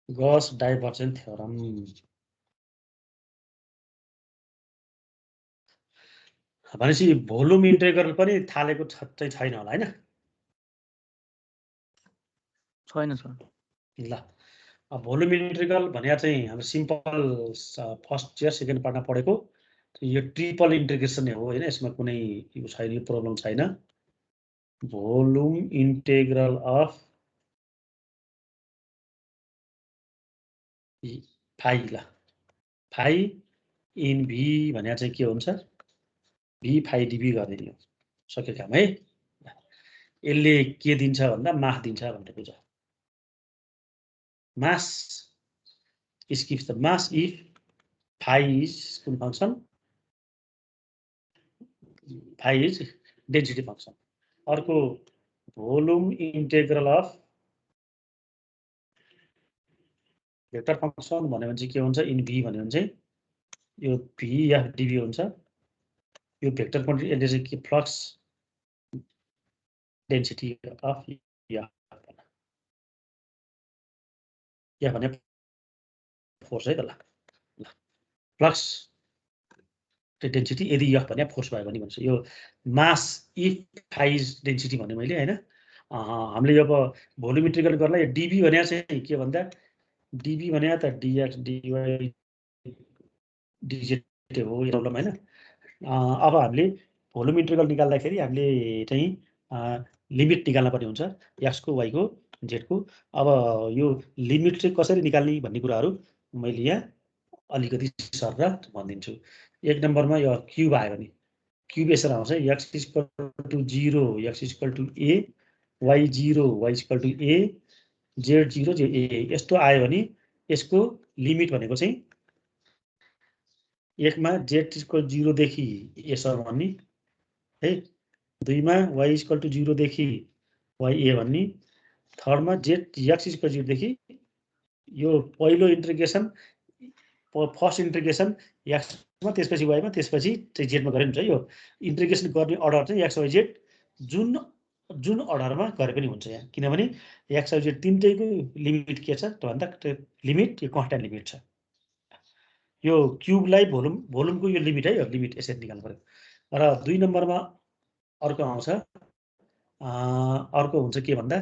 Gauss divergent theorem. भनेपछि volume integral पनि थालेको छैन होला हैन? छैन सर। ल भोल्युम इन्टेग्रल भनेर चाहिँ हाम्रो सिम्पल फर्स्ट इयर सेकेन्ड पार्टमा पढेको यो ट्रिपल इन्टिग्रेसन हो हैन? यसमा कुनै यो छैन, यो प्रब्लम छैन। भोल्युम इन्टेग्रल अफ फाइ, ल फाइ इन भी भनेर चाहिँ के हुन्छ? भी फाइ डिभी गरिदिने हो। सक्यो काम है। यसले के दिन्छ भन्दा मास दिन्छ भनेर बुझ। Mass is gives the mass if phi is कुन function? Phi is density function. अर्को volume integral of vector function भन्यो भने चाहिँ के हुन्छ? इन भी भन्यो भने चाहिँ यो भी या डिभी हुन्छ। यो भेक्टर क्वान्टिटी यसले चाहिँ के फ्लक्स डेन्सिटी अफ या भने फोर्स है त। ल फ्लक्स डेन्सिटी यदि यफ भने फोर्स भयो भने भन्छ। यो मास इफ फाइज डेन्सिटी भने मैले हैन। हामीले अब भोल्युम इन्टिग्रल गर्नलाई यो डिभी भने चाहिँ के भन्दा डिभी भने त डिएक्स डिवाई डिजेट हो यो प्रब्लम हैन। अब हामीले भोल्युम इन्टिग्रल निकाल्दाखेरि हामीले चाहिँ लिमिट निकाल्न पर्ने हुन्छ एक्स को वाई को जेड को। अब यो लिमिट चाहिँ कसरी निकाल्ने भन्ने कुराहरू मैले यहाँ अलिकति सर भनिदिन्छु। एक नम्बरमा यो क्युब आयो भने क्युब यसरी आउँछ x equal to 0 x equal to a, y 0 y equal to a, z 0 z a. यस्तो आयो भने यसको लिमिट भनेको चाहिँ एकमा जेड इक्वल 0 देखि एसम्म भन्ने है, दुईमा वाई इक्वल टु 0 देखि वाई ए भन्ने, थर्डमा जेड एक्स इक्वल 0 देखि यो पहिलो इन्टिग्रेसन फर्स्ट इन्टिग्रेसन एक्समा त्यसपछि वाईमा त्यसपछि चाहिँ जेडमा गरे हुन्छ। यो इन्टिग्रेसन गर्ने अर्डर चाहिँ एक्स वाई जेड जुन अर्डरमा गरे पनि हुन्छ यहाँ, किनभने एक्स वाई जेड तिनटैको लिमिट के छ भन्दा लिमिट यो कन्स्ट्यान्ट लिमिट छ। यो क्युबलाई भोल्युमको यो लिमिट है, यो लिमिट यसरी निकाल्नु पर्यो। र दुई नम्बरमा अर्को आउँछ, अर्को हुन्छ के भन्दा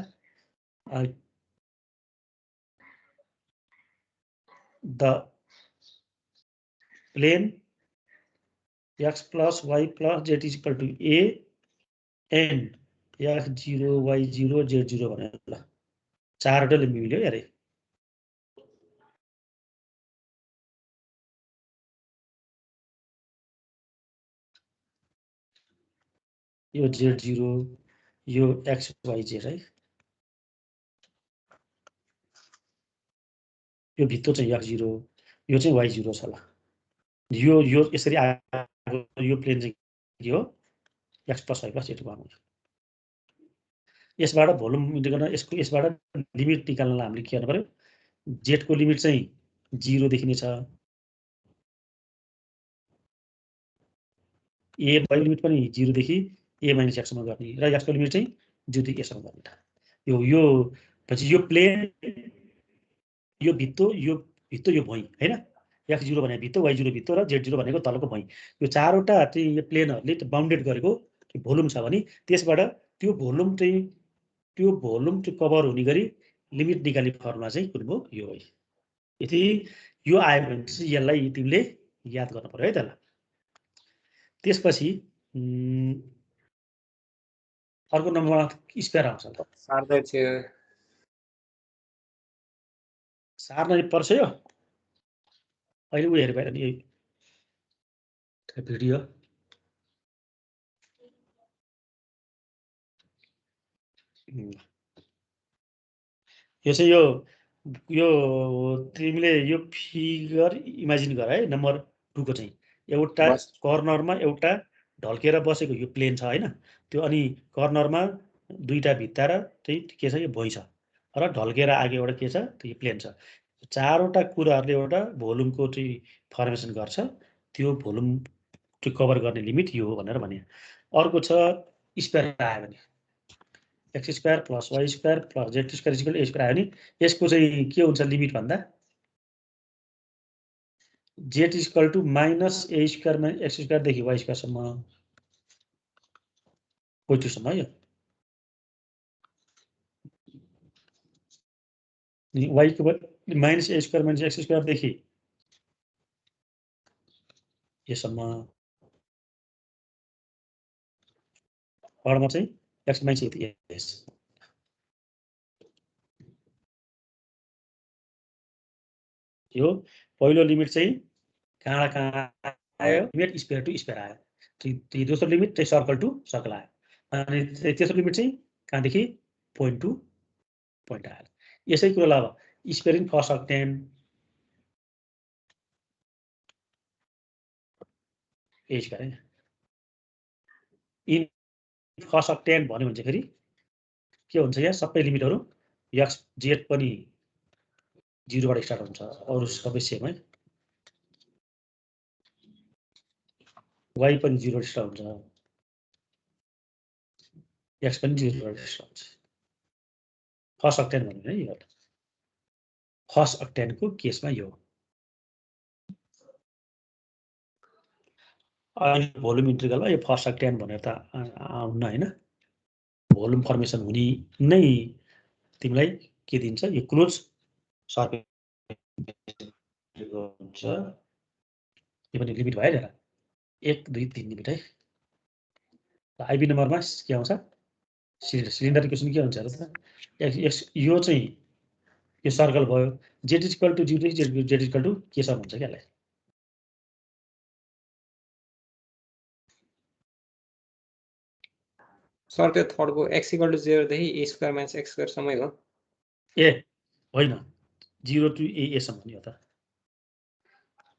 the plane x plus y plus z is equal to a and x 0 y 0 z 0 भनेर ल चारवटाले मिल्यो यार। यो जेड 0 यो एक्स वाई जेड है, यो भित्र चाहिँ एक्स 0 यो चाहिँ वाई 0 छ। ल यो यसरी आएको यो प्लेन चाहिँ के हो? X plus y plus z बनाउँछ। यसबाट भोल्युम इन्टिग्रल यसबाट लिमिट निकाल्नलाई हामीले के गर्नु पर्यो? जेडको लिमिट चाहिँ 0 देखि नै छ, ए वाई लिमिट पनि 0 देखि ए माइनस एक्सम्म गर्ने र एक्सको लिमिट चाहिँ 0 देखि एसम्म गर्ने। यो पछि यो प्लेन यो भित्तो यो भुइँ हैन, एक्स 0 भने भित्तो वाई 0 भित्तो र जेड 0 भनेको तलको भुइँ। यो चारवटा चाहिँ यो प्लेनहरूले बाउन्डेड गरेको भोल्युम छ भने त्यसबाट त्यो भोल्युम चाहिँ कभर हुने गरी लिमिट निकाल्ने फर्मुला चाहिँ कुन हो? यो हो। यदि यो आयो भने चाहिँ यसलाई तिमीले याद गर्नु पर्यो है त। ल त्यसपछि अर्को नम्बरमा स्क्वायर आउँछ। सार्न पर्छ यो अहिले उ हेरि भएर नि भिडियो यो चाहिँ यो तिमीले यो फिगर इमेजिन गर है। नम्बर 2 को चाहिँ एउटा कर्नरमा एउटा ढल्केर बसेको यो प्लेन छ हैन, त्यो अनि कर्नरमा दुईटा भित्ता र चाहिँ के छ? यो भुइँ छ र ढल्केर आगे एउटा के छ? त्यो प्लेन छ। चारवटा कुराहरूले एउटा भोल्युमको चाहिँ फर्मेसन गर्छ। त्यो भोल्युम चाहिँ कभर गर्ने लिमिट यो हो भनेर भने। अर्को छ स्क्वायर आयो भने x square plus y square plus z square equal a square आयो नि यसको चाहिँ के हुन्छ लिमिट भन्दा z equal to minus a square x स्क्वायरदेखि वाई स्क्वायरसम्म पोइन्टसम्म यो वाईको minus a square minus x स्क्वायरदेखि यसम्म हरमा चाहिँ एक्स माइनस एस यो पहिलो लिमिट चाहिँ कहाँबाट कहाँ आयो लिमिट स्क्वायर टु स्क्वायर आयो दोस्रो लिमिट चाहिँ सर्कल टु सर्कल आयो अनि तेस्रो लिमिट चाहिँ कहाँदेखि पोइन्ट टु पोइन्ट आयो यसै कुरालाई अब squaring first octane A square in first octane भन्यो भने चाहिँ फेरि के हुन्छ यहाँ सबै लिमिटहरू एक्स जेड पनि 0 बाट स्टार्ट हुन्छ अरु सबै सेम है वाई पनि 0 बाट स्टार्ट हुन्छ एक्स पनि 0 बाट स्टार्ट हुन्छ फर्स्ट अक्टेन भन्यो है यो फर्स्ट अक्टेनको केसमा यो अहिले भोल्युम इन्टिग्रलमा यो फर्स्ट अक्टेन भनेर त आउन्न हैन भोल्युम फर्मेसन हुने नै तिमीलाई के दिन्छ यो क्लोज सर्फेस हुन्छ यो पनि लिमिट भयो नि 1 2 3 लिमिट है आइबी नम्बरमा के आउँछ सिलिन्डर क्वेशन के हुन्छ र त यो चाहिँ यो सर्कल भयो z equal to 0 z equal to के छ भन्छ के यसलाई सर त्यो थर्डको x इक्वल टु 0 देखि a स्क्वायर माइनस x स्क्वायर सम्मै हो ए होइन 0 टु a सम्म नि हो त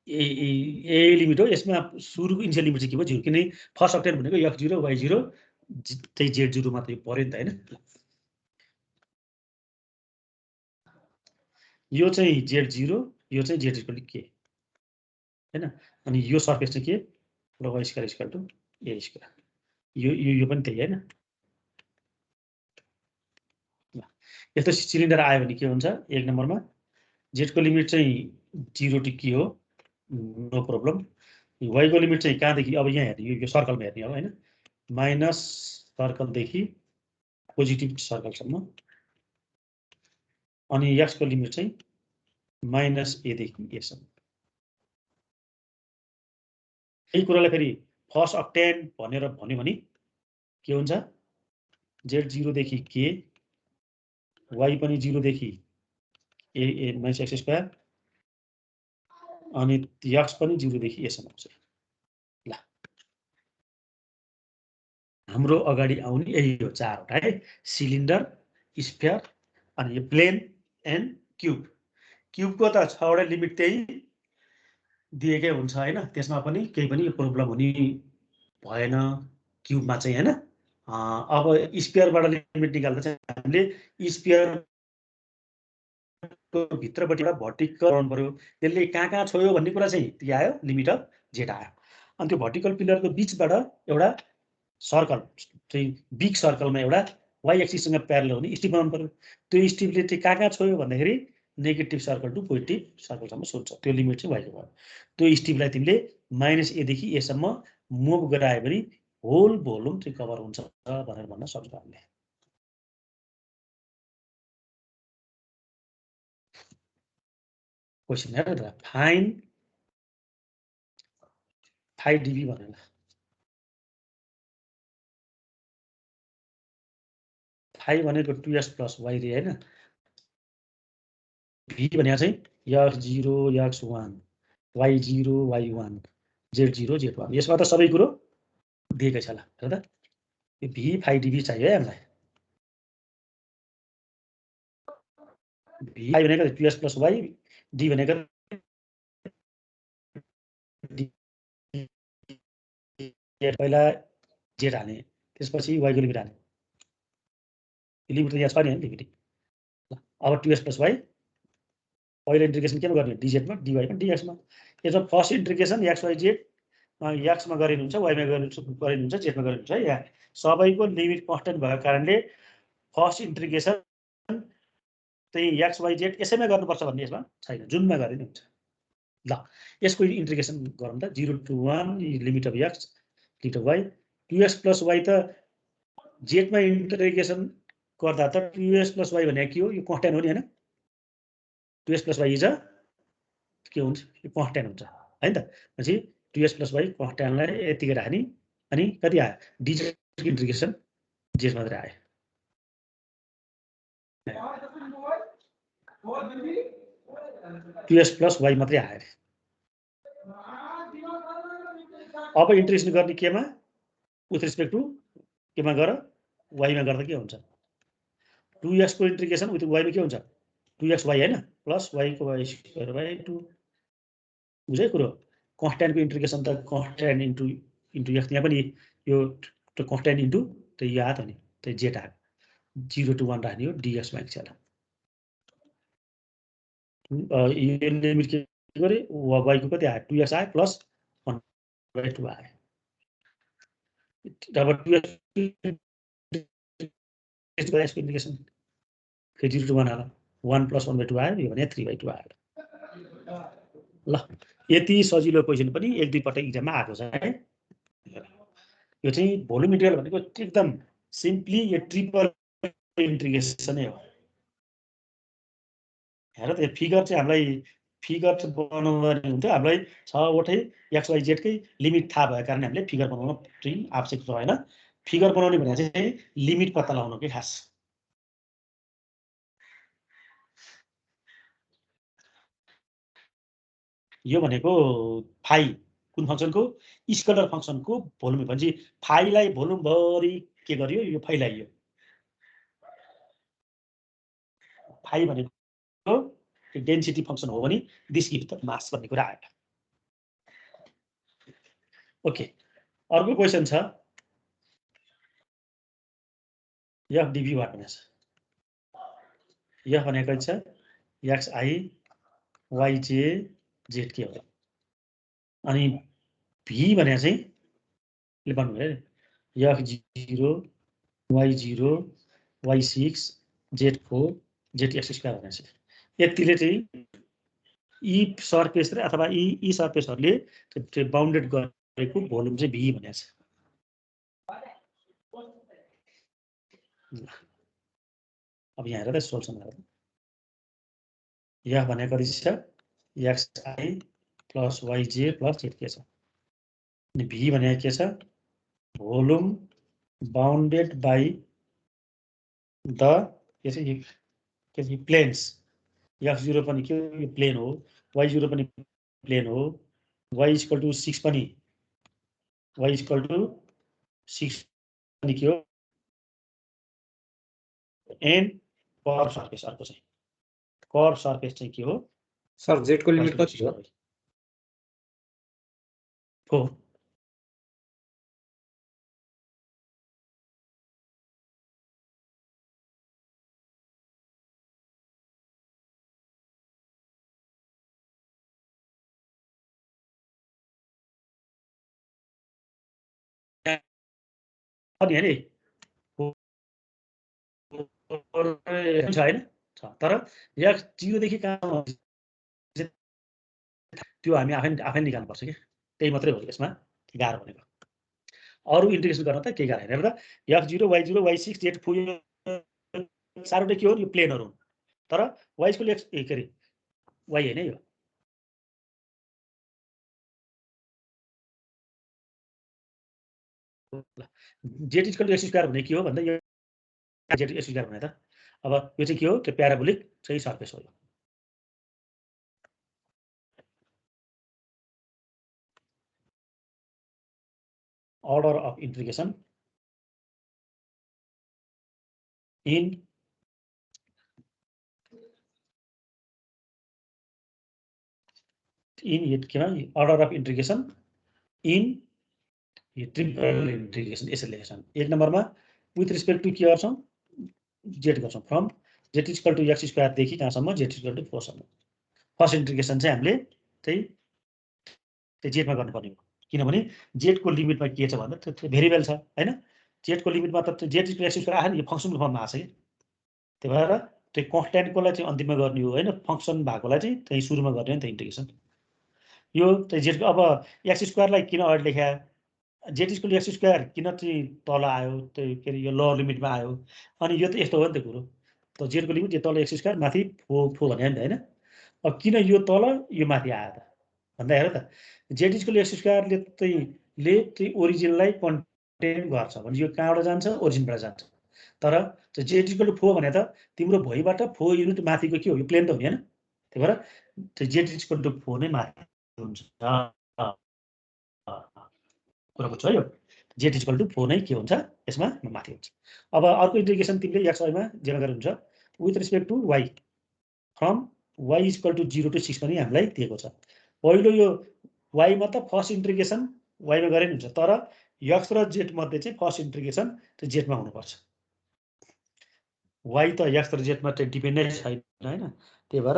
ए लिमिट हो यसमा सुरुको इनिशियल लिमिट चाहिँ के भयो 0 किनकि फर्स्ट अक्टेन भनेको x0 y0 चाहिँ z0 मात्रै पर्यो नि त हैन यो चाहिँ z0 यो चाहिँ z इक्वल टु के हैन अनि यो सर्फेस चाहिँ के ल y square equal to a square यो पनि त्यही हैन यस्तो सिलिन्डर आयो भने के हुन्छ एक नम्बरमा z को लिमिट चाहिँ 0 टु के हो नो प्रब्लम y को लिमिट चाहिँ कहाँदेखि अब यहाँ हेर्ने यो सर्कलमा हेर्ने हो हैन माइनस सर्कलदेखि पोजिटिभ सर्कलसम्म अनि x को लिमिट चाहिँ माइनस a देखि a सम्म यही कुरालाई फेरि फर्स्ट अक्टेन भनेर भन्यो भने के हुन्छ z0 देखि k y पनि 0 देखि a माइनस x स्क्वायर अनि x पनि 0 देखि a सम्म आउँछ ल हाम्रो अगाडि आउने यही हो चारवटा है सिलिन्डर स्फियर अनि यो प्लेन एन्ड क्युबको त 6 वटा लिमिट त्यही दिएकै हुन्छ हैन त्यसमा पनि केही पनि प्रब्लम हुने भएन क्युबमा चाहिँ हैन अब स्फियरबाट लिमिट निकाल्दा चाहिँ हामीले स्फियर को भित्रपट्टि एउटा भर्टिकल बनाउनु पर्यो त्यसले कहाँ छोयो भन्ने कुरा चाहिँ त्यो आयो लिमिट अफ जेड आयो अनि त्यो भर्टिकल पिलरको बीचबाट एउटा सर्कल चाहिँ बिग सर्कलमा एउटा वाइ एक्सिससँग प्यारलल हुने स्ट्रिप बनाउनु पर्यो त्यो स्ट्रिपले चाहिँ कहाँ छोयो भन्दाखेरि नेगेटिभ सर्कल टु पोजिटिभ सर्कलसम्म सोध्छ त्यो लिमिट चाहिँ वाइको भयो त्यो स्ट्रिपलाई तिमीले माइनस ए देखि ए सम्म मुभ गरायो भने होल भोल्युम चाहिँ कभर हुन्छ भनेर भन्न सक्छौँ हामीले क्वेसन हेर त फाइन 5 dB भनेर फाइ भनेको 2s प्लस वाइ रे हैन भी भनेको चाहिँ x0 x1 y0 y1 z0 z1 यसमा त सबै कुरो दिएकै छ ल हेर त यो भी 5 dB चाहियो है हामीलाई भी भनेको 2s प्लस वाइ डी भनेको पहिला जेड हाल्ने त्यसपछि वाइ को लिमिट हाल्ने लिमिट त यहाँ छ नि लिमिट अब 2s प्लस वाइ पहिलो इन्टिग्रेसन केमा गर्ने डिजेडमा डिवाईमा डिएक्समा यसमा first integration x y z एक्समा गरिनुहुन्छ वाइमा गरिनुहुन्छ जेडमा गरिनुहुन्छ है यहाँ सबैको लिमिट कन्स्टेन्ट भएको कारणले फर्स्ट इन्टिग्रेसन चाहिँ एक्स वाइ जेड यसैमा गर्नुपर्छ भन्ने यसमा छैन, जुनमा गरे नि हुन्छ। ल यसको इन्टिग्रेसन गरौँ त 0 to 1 limit of x limit of y 2x plus y त जेडमा इन्टिग्रेसन गर्दा त 2x प्लस वाइ भनेको के हो, यो कन्स्ट्यान्ट हो नि हैन। 2x प्लस वाइ इज के हुन्छ, यो कन्स्ट्यान्ट हुन्छ हैन त। पछि 2x प्लस वाइ कन्स्ट्यान्टलाई यतिकै राख्ने अनि कति आयो डिजेड इन्टिग्रेसन जेड मात्रै आयो। 2x प्लस वाइ मात्रै आयो। अब इन्टिग्रेसन गर्ने केमा विथ रिस्पेक्ट टु केमा गर वाइमा गर्दा के हुन्छ 2x को इन्टिग्रेसन विथ वाइमा के हुन्छ 2x वाइ हैन प्लस वाइ को वाइ स्क्वायर बाइ 2 बुझे कुरो। कन्स्ट्यान्टको इन्टिग्रेसन त कन्स्ट्यान्ट इन्टु एक्स, यहाँ पनि यो कन्स्ट्यान्ट इन्टु त यो आयो त नि त जेड आयो 0 to 1 राख्ने हो dx माइनस एल। यो लिमिट के गरे वाइ को कति आयो 2x आयो प्लस 1/2 आयो। अब 2x को इन्टिग्रेसन फेरि 0 to 1 आयो 1 प्लस 1/2 आयो, यो भने 3/2 आयो। ल यति सजिलो क्वेसन पनि 1-2 पटक इक्जाममा आएको छ है। यो चाहिँ भोल्युम इन्टिग्रल भनेको एकदम सिम्पली यो ट्रिपल इन्टिग्रेसनै हो। हेर त यो फिगर चाहिँ हामीलाई फिगर बनाउनु हुन्थ्यो, हामीलाई 6वटै एक्स वाइ जेडकै लिमिट थाहा भएको कारण हामीले फिगर बनाउन चाहिँ आवश्यक छैन। फिगर बनाउने भने चाहिँ लिमिट पत्ता लगाउनु के खास। यो भनेको फाइ कुन फंक्सनको स्केलर फंक्सनको भोल्युम भन्छ। फाइलाई भोल्युम भरि के गर्यो यो फाइलाई यो फाइ भनेको डेन्सिटी फंक्सन हो भने दिस गिभ द मास भन्ने कुरा आयो। ओके अर्को क्वेसन छ एफ डिभी वाट भनेछ। एफ भनेको छ x i y j z के हो अनि भी भने चाहिँ ले भन्नु भयो F 0 y 0 y 6 z 4 z x square भनेछ। यतिले चाहिँ यी सर्फेस र अथवा यी सर्फेसहरुले बाउन्डेड गरेको भोल्युम चाहिँ भी भनेछ। अब यहाँ हेरेर सोल्युसन हेरौँ। यहाँ भनेको छ एक्स आई प्लस वाइ जे प्लस जेड के छ अनि भी भनेको के छ भोल्युम बाउन्डेड बाई द के चाहिँ प्लेन्स। x0 पनि के यो प्लेन हो, y0 पनि प्लेन हो, y इक्वल टु 6 पनि y इक्वल टु 6 पनि के हो एन्ड कर्व सर्फेस। अर्को चाहिँ कर्व सर्फेस चाहिँ के हो सर जेड को लिमिट कति हो अनि हैन छैन छ तर x0 देखि कहाँ त्यो हामी आफै निकाल्नु पर्छ के त्यही मात्रै हो यसमा गाह्रो भनेको। अरु इन्टिग्रेसन गर्न त केही गाह्रो हैन। हेर त x0 y0 y6 z4 चारवटा के हो यो प्लेनहरु हुन् तर y को x के रे y हैन यो z equal to x square भने के हो भन्दा यो z x स्क्वायर भने त अब यो चाहिँ के हो त्यो प्याराबोलिक चाहिँ सर्फेस हो। order of integration in it के order of integration in triple integration यसरी लेख्छन्। एक नम्बरमा विथ रिस्पेक्ट टु के गर्छौं जेड गर्छौं from z equal to x square देखि कहाँसम्म जेड इक्वल टु 4 सम्म। फर्स्ट इन्टिग्रेसन चाहिँ हामीले चाहिँ जेडमा गर्नुपर्ने हो किनभने जेडको लिमिटमा के छ भन्दा त्यो भेरिएबल छ हैन। जेडको लिमिटमा त z equal to x square आयो नि यो फंक्सनल फर्ममा आछ के त्यही भएर त्यो कन्स्ट्यान्टकोलाई चाहिँ अन्तिममा गर्ने हो हैन, फंक्सन भएकोलाई चाहिँ त्यही सुरुमा गर्ने नि त इन्टिग्रेसन। यो चाहिँ जेडको अब एक्स स्क्वायरलाई किन अगाडि लेख्या, जेड इक्वल एक्स स्क्वायर किन चाहिँ तल आयो, त्यो के अरे यो लोअर लिमिटमा आयो, अनि यो त यस्तो हो नि त कुरो, त जेडको लिमिट यो तल एक्स स्क्वायर माथि फो भने नि त हैन। अब किन यो तल यो माथि आयो त भन्दा हेर त, जेड इक्वल एक्स स्क्वायरले चाहिँ ओरिजिनलाई कन्टेन गर्छ भने यो कहाँबाट जान्छ, ओरिजिनबाट जान्छ। तर जेड इक्वल टु 4 भने त तिम्रो भुइँबाट 4 युनिट माथिको के हो, यो प्लेन त हो नि हैन। त्यही भएर जेड इक्वल टु 4 नै माथि हुन्छ। कुरा बुझ्छौ है, यो जेड इक्वल टु 4 नै के हुन्छ, यसमा माथि हुन्छ। अब अर्को इन्टिग्रेसन तिमीले एक्स वाइमा जेमा गरेर हुन्छ with respect to y from y equal to 0 to 6 पनि हामीलाई दिएको छ। पहिलो यो वाइमा त फर्स्ट इन्टिग्रेसन वाइमा गरे नि हुन्छ, तर एक्स र जेड मध्ये चाहिँ फर्स्ट इन्टिग्रेसन त्यो जेडमा हुनुपर्छ। वाइ त एक्स र जेडमा चाहिँ डिपेन्डै छैन हैन, त्यही भएर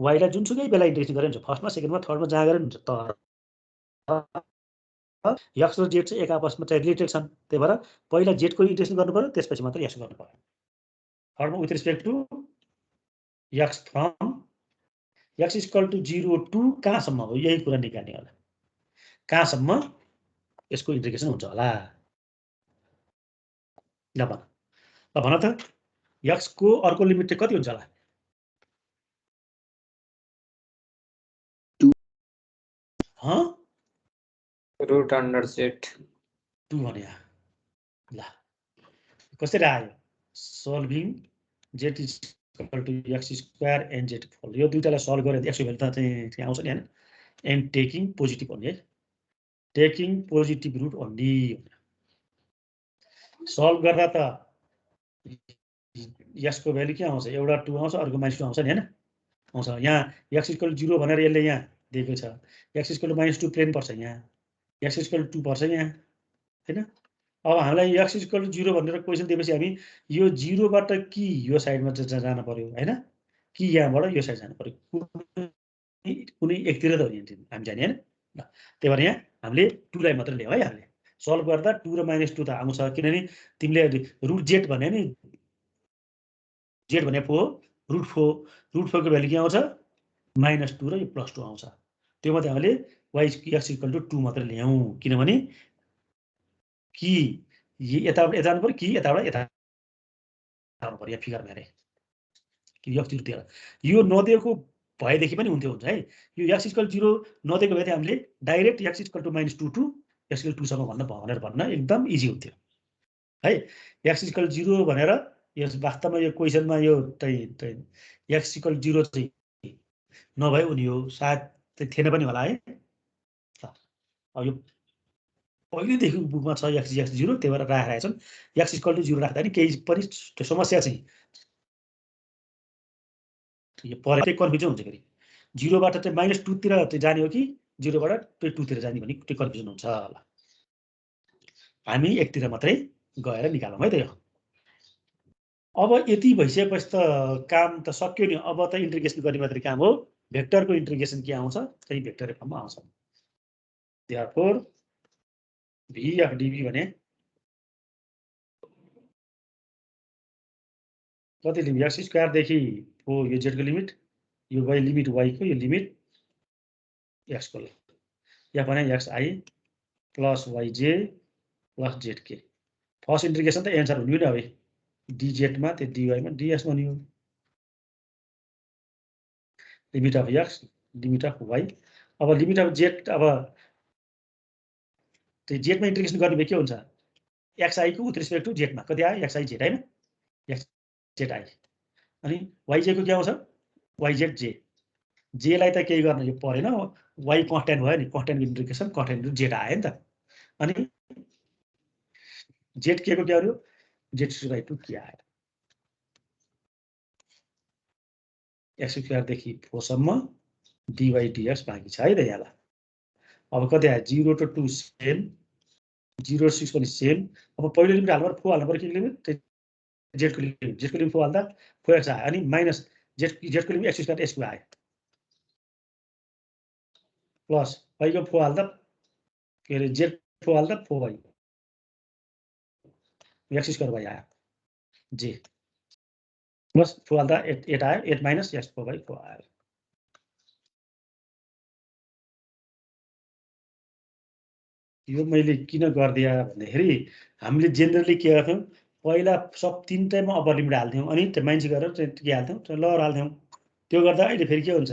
वाइलाई जुनसुकै बेला इन्टिग्रेसन गरे हुन्छ, फर्स्टमा सेकेन्डमा थर्डमा जहाँ गरे हुन्छ, तर एक्स र जेड चाहिँ एक आपसमा चाहिँ रिलेटेड छन्। त्यही भएर पहिला जेडको इन्टिग्रेसन गर्नु पर्यो, त्यसपछि मात्र एक्स गर्नु पर्यो। थर्डमा with respect to x from x equal to 0 to कहाँसम्म हो, यही कुरा निकाल्ने होला, कहाँसम्म यसको इन्टिग्रेसन हुन्छ होला। ल भन त एक्स को अर्को लिमिट चाहिँ कति हुन्छ होला, 2 ह रूट अंडर जेड 2 भने ल कसरी आयो, solving z equal to x square and z फोल, यो दुईटालाई सल्भ गरेर एक्सको भ्यालु त चाहिँ आउँछ नि हैन, एन्ड टेकिङ पोजिटिभ भन्ने है, taking positive root only. Solve गर्दा त यसको भ्यालु के आउँछ, एउटा 2 आउँछ, अर्को -2 आउँछ नि हैन, आउँछ। यहाँ एक्स इक्वल 0 भनेर यसले यहाँ दिएको छ, एक्स इक्वल -2 प्लेन पर्छ, यहाँ एक्स इक्वल 2 पर्छ यहाँ हैन। अब हामीलाई एक्स इक्वल 0 भनेर क्वेसन दिएपछि हामी यो 0 बाट कि यो साइडमा जान पर्यो हैन, कि यहाँबाट यो साइड जानु पर्यो, कुनै एकतिर त हो नि हामी जाने हैन। त्यही भएर यहाँ हामीले 2 लाई मात्र ल्यायौँ है, हामीले सल्भ गर्दा 2 र -2 त आउँछ, किनभने तिमीले रुट जेड भने नि, जेड भने पो रुट 4 को भ्यालु के आउँछ -2 र यो +2 आउँछ। त्यो मात्रै हामीले y एक्स इक्वल टु 2 मात्र ल्यायौँ, किनभने कि यताबाट यता जानु पर्यो, कि यताबाट यता जानु पर्यो, यहाँ फिगरमा हेरे कि एक्स 0 दिएर यो नदिएको भएदेखि पनि हुन्थ्यो हुन्छ है। यो एक्स इक्वल 0 नदिएको भए हामीले direct x equal to -2 to x equal 2 सम्म भन्न एकदम इजी हुन्थ्यो है। एक्स इक्वल 0 भनेर यो वास्तवमा यो क्वेसनमा यो चाहिँ एक्स इक्वल 0 चाहिँ नभए उनी हो, सायद थिएन पनि होला है। अब यो पहिलेदेखि बुकमा छ एक्स 0, त्यही भएर राखेका छन्। एक्स इक्वल टु 0 राख्दा नि केही पनि त्यो समस्या चाहिँ यो परे कन्फ्युजन हुन्छ, फेरि 0 बाट चाहिँ -2 तिर चाहिँ जाने हो कि 0 बाट 2 तिर जाने भने त्यो कन्फ्युजन हुन्छ। ल हामी एकतिर मात्रै गएर निकालौँ है त यो। अब यति भइसकेपछि त काम त सक्यो नि, अब त इन्टिग्रेसन गर्ने मात्रै काम हो। भेक्टरको इन्टिग्रेसन के आउँछ, त्यही भेक्टर फर्ममा आउँछ। देयरफोर v अफ dv भने कति लिमिट, एक्स स्क्वायर देखि हो यो जेड को लिमिट, यो y लिमिट y को, यो लिमिट एक्स को, या भने xi plus yj plus zk। First integration त एन्सर हुने हो नि, अब dz मा त्यो dy मा ds बन्यो, limit of x limit of y। अब लिमिट अफ z, अब त्यो z मा इन्टिग्रेसन गर्ने भए के हुन्छ, xi को विथ रिस्पेक्ट टु z मा कति आयो, xi z हैन, xz i, अनि yj को के आउँछ, yz j, j लाई त केही गर्न यो परेन, y कन्स्ट्यान्ट भयो नि, कन्स्ट्यान्टको इन्टिग्रेसन कन्स्ट्यान्ट z आयो नि त, अनि z के को के आयो, z/2 के आयो, एक्स स्क्वायर देखि 4 सम्म dy dx बाँकी छ है त यहाँलाई। अब कति आयो, 0 टु 2 सेम, 0 6 पनि सेम। अब पहिलो लिमिट हाल्नु पर्यो, 4 हाल्नु पर्यो, के लिमिट, जेड को लिमिट 4 हाल्दा 4x आयो, अनि माइनस जेड को लिमिट एक्स स्क्वायर s आयो, प्लस y को 4 हाल्दा के अरे जेड 4 हाल्दा 4y एक्स स्क्वायर y आयो जे। प्लस 4 हाल्दा 8 आयो, 8 माइनस x4/4 आयो। यो मैले किन गरिदिए भन्दाखेरि हामीले जेनरली के गर्थ्यौँ, पहिला सब 3 टाइममा अप्पर लिमिट हाल्थ्यौँ, अनि त्यो माइनस गरेर चाहिँ के हाल्थ्यौँ, लोवर हाल्थ्यौँ। त्यो गर्दा अहिले फेरि के हुन्छ,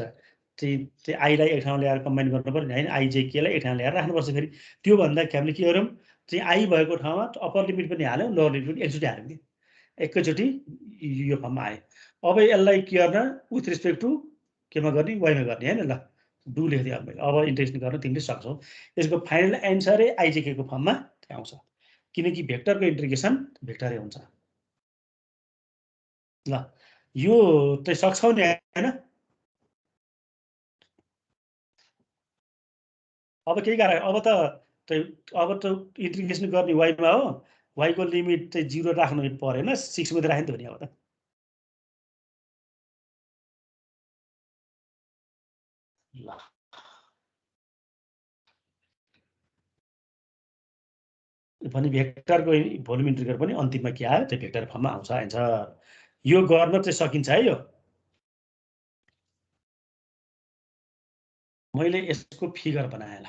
चाहिँ आईलाई एक ठाउँमा ल्याएर कम्बाइन गर्नु पर्यो हैन, आई चाहिँ केलाई एक ठाउँमा ल्याएर राख्नुपर्छ फेरि। त्यो भन्दा हामीले के गर्यौँ, चाहिँ आई भएको ठाउँमा अप्पर लिमिट पनि हाल्यौँ, लोवर लिमिट पनि एकचोटि हाल्यौँ कि एकैचोटि यो फर्ममा आयो। अब यसलाई के गर्न, विथ रिस्पेक्ट टु केमा गर्ने, वाइमा गर्ने हैन। ल डु लेखिदिएँ अब मैले। अब इन्टिग्रेसन गर्न तिमीले सक्छौ। यसको फाइनल एन्सरै आइजेकेको फर्ममा आउँछ, किनकि भेक्टरको इन्टिग्रेसन भेक्टरै हुन्छ। ल यो चाहिँ सक्छौ नि हैन। अब केही कारण अब त इन्टिग्रेसन गर्ने वाइमा हो, वाइको लिमिट चाहिँ 0 राख्नु परेन, 6 मात्रै राख्यो नि त हो नि अब त। ल भने भेक्टरको भोल्युम इन्टिग्रल पनि अन्तिममा के आयो, त्यो भेक्टर फर्ममा आउँछ एन्सर। यो गर्न चाहिँ सकिन्छ है। यो मैले यसको फिगर बनाएँ ल।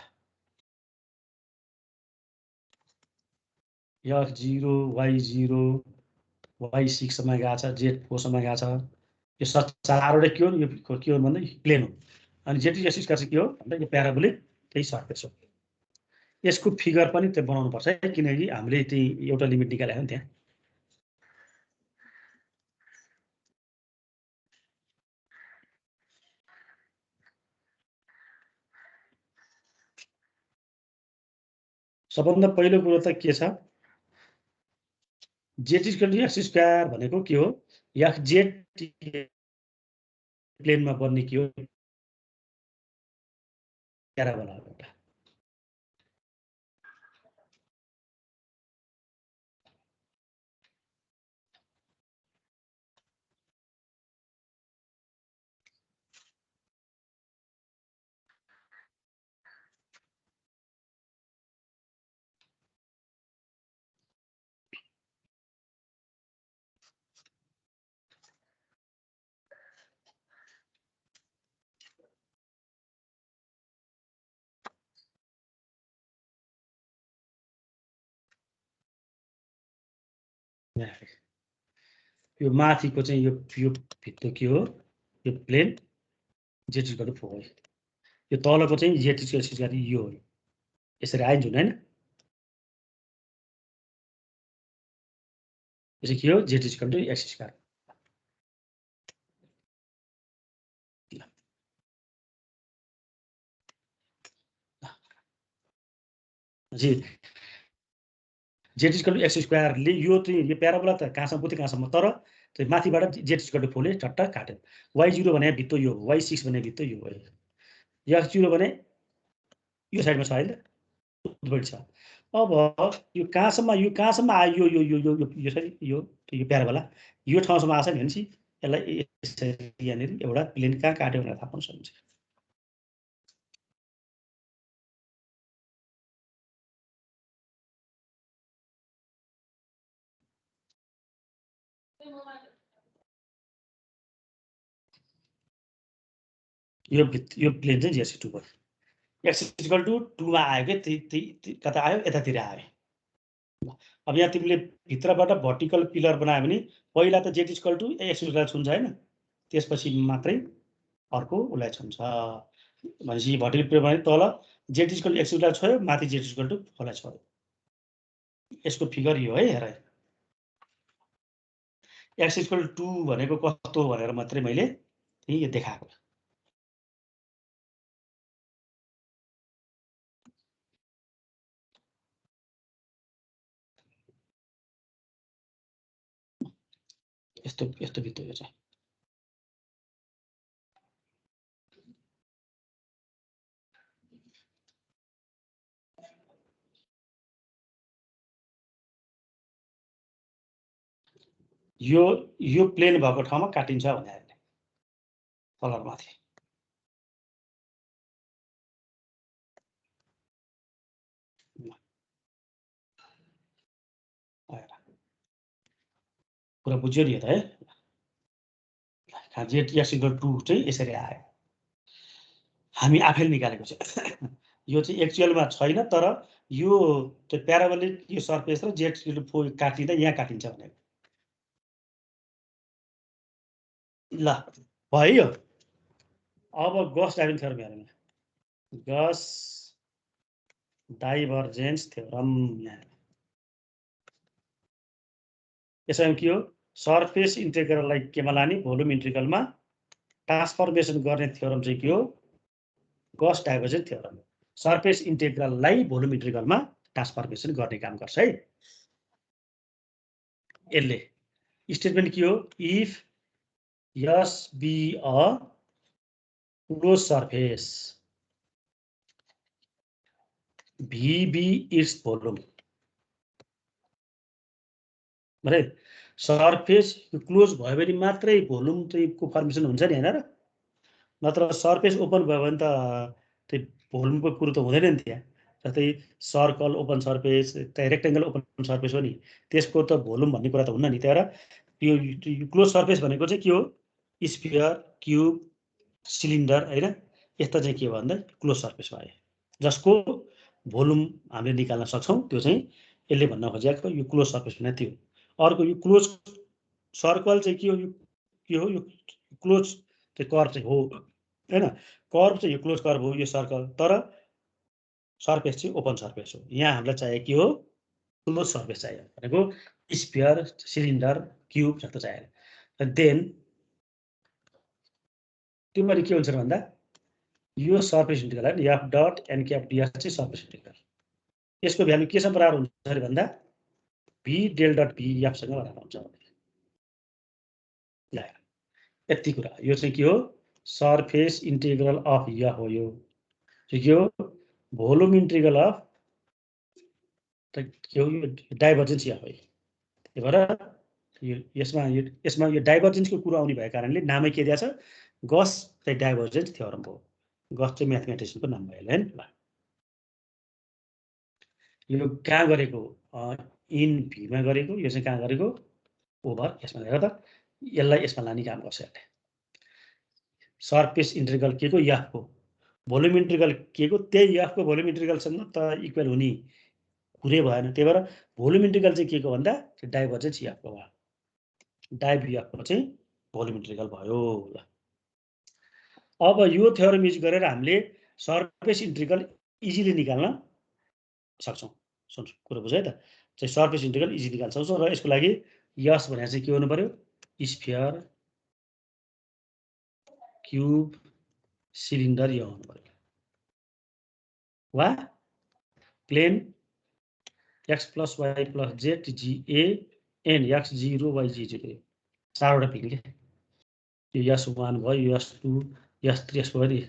x0 y0 y6 सम्म गएको छ, z4 सम्म गएको छ। यो चारवटा के हो, यो के हो भन्दा प्लेन हो। अनि जेटी एक्सिसका चाहिँ के हो भन्दा यो प्याराबोलिक त्यही सर्फेस हो। यसको फिगर पनि त्यो बनाउनु पर्छ है, किनकि हामीले त्यही एउटा लिमिट निकालेको नि त्यहाँ। सबभन्दा पहिलो कुरो त के छ, जेटी एक्स स्क्वायर भनेको के हो, जेड प्लेनमा बन्ने के हो, प्याराबोला हो एउटा। यो माथिको चाहिँ यो भित्र के हो, यो प्लेन जेटी इक्वल टु 4 हो। यो तलको चाहिँ जेटी एक्सिस गरी यो हो। यसरी आयो जुन हैन, यो के हो, जेटी इक्वल टु एक्स स्क्वायर। जी जेटी इक्वल टु एक्स स्क्वायरले यो चाहिँ यो प्याराबोला त कहाँसम्म बुझ्यो, कहाँसम्म, तर त्यो माथिबाट जेटी इक्वल टु 4 ले झट्ट काट्यो। y0 भने भित्तो यो, y6 भने भित्तो यो हो। x0 भने यो साइडमा छ हैन, उतपट्टि छ। अब यो कहाँसम्म आयो, यो सरी यो प्याराबोला यो ठाउँसम्म आछ नि भनेपछि यसलाई यसरी यहाँनिर एउटा प्लेन कहाँ काट्यो भनेर थाहा पाउन सकिन्छ। यो प्लेन चाहिँ जेसी 2 भयो। एक्स इक्वल टु 2 मा आयो के, त्यही कता आयो, यतातिर आयो। अब यहाँ तिमीले भित्रबाट भर्टिकल पिलर बनायो भने पहिला त z equal to x square छुन्छ हैन, त्यसपछि मात्रै अर्को उसलाई छुन्छ। भनेपछि भर्टिकल पिलर भने तल z equal to x square छोयो, माथि जेट इक्वल टु 4 लाई छोयो। यसको फिगर यो है, हेर एक्स इक्वल टु भनेको कस्तो भनेर मात्रै मैले यो देखाएको। यस्तो भित्र यो चाहिँ यो प्लेन भएको ठाउँमा काटिन्छ भने कलर माथि कुरा बुझ्यो नि त है। जेट एक्स इक्वल टू चाहिँ यसरी आयो हामी आफैले निकालेको छ यो चाहिँ एक्चुअलमा छैन तर यो त्यो प्याराबोलिक यो सर्फेस र जेट काटिँदा यहाँ काटिन्छ भनेको ल भयो अब गस डाइभर्जेन्स थ्योरम हेरौँ गस डाइभर्जेन्स थ्योरम यसमा के हो सर्फेस इन्टिग्रललाई केमा लाने भोल्युम इन्टिग्रलमा ट्रान्सफर्मेसन गर्ने थ्योरम चाहिँ के हो गस डाइभर्जेन्स थ्योरम सर्फेस इन्टिग्रललाई भोल्युम इन्टिग्रलमा ट्रान्सफर्मेसन गर्ने काम गर्छ है यसले स्टेटमेन्ट के हो if S be a close surface VB its volume भने सर्फेस क्लोज भयो भने मात्रै भोल्युम चाहिँ को फर्मेसन हुन्छ नि हैन र नत्र सर्फेस ओपन भयो भने त त्यो भोल्युमको कुरो त हुँदैन नि त्यहाँ जस्तै circle open surface rectangle open surface हो नि त्यसको त भोल्युम भन्ने कुरा त हुन्न नि त्यही भएर यो क्लोज सर्फेस भनेको चाहिँ के हो स्फियर क्यूब सिलिन्डर हैन यस्ता चाहिँ के भन्दा क्लोज सर्फेस भयो जसको भोल्युम हामीले निकाल्न सक्छौं त्यो चाहिँ यसले भन्न खोजेको यो क्लोज सर्फेस भने त्यो अर्को यो क्लोज सर्कल चाहिँ के हो यो क्लोज त्यो कर्भ चाहिँ हो हैन कर्भ चाहिँ यो क्लोज कर्भ हो यो सर्कल तर सर्फेस चाहिँ ओपन सर्फेस हो यहाँ हामीलाई चाहिएको के हो क्लोज सर्फेस चाहियो भनेको स्फियर सिलिन्डर क्यूब जस्तो चाहियो देन तिमीले के हुन्छ भन्दा यो surface integral F dot n cap ds चाहिँ सर्फेस इन्टिग्रल यसको भ्यालु केसँग बराबर हुन्छ अरे भन्दा v del dot v F सँग बराबर हुन्छ ल यति कुरा यो चाहिँ के हो सर्फेस इन्टिग्रल अफ एफ हो यो चाहिँ के हो भोल्युम इन्टिग्रल अफ के हो यो डाइभर्जेन्स एफ है त्यही भएर यसमा यो डाइभर्जेन्सको कुरो आउने भएको कारणले नामै के दिएको छ गस चाहिँ डाइभर्जेन्स थ्योरम हो गस चाहिँ म्याथमेटिसियनको नाम भयो हैन ल यो कहाँ गरेको इन भीमा गरेको यो चाहिँ कहाँ गरेको ओभर यसमा हेर त यसलाई यसमा लाने काम गर्छ यसले सर्फेस इन्टिग्रल के को एफ को भोल्युम इन्टिग्रल के को त्यही एफ को भोल्युम इन्टिग्रलसँग त इक्वल हुने कुरै भएन त्यही भएर भोल्युम इन्टिग्रल चाहिँ के को भन्दा डाइभर्जेन्स एफ को भयो डाइभ एफ को चाहिँ भोल्युम इन्टिग्रल भयो ल अब यो थ्योरम युज गरेर हामीले सर्फेस इन्टिग्रल इजिली निकाल्न सक्छौं सुन कुरा बुझ्यो है त चाहिँ सर्फेस इन्टिग्रल इजी निकाल्न सक्छौं र यसको लागि यस भनेर चाहिँ के हुनु पर्यो स्फियर क्यूब सिलिन्डर यो हुनु पर्यो वा plain x + y + z g a n x 0 y 0 चारवटा प्लेन के यो s1 भयो s2 s3 s4 नि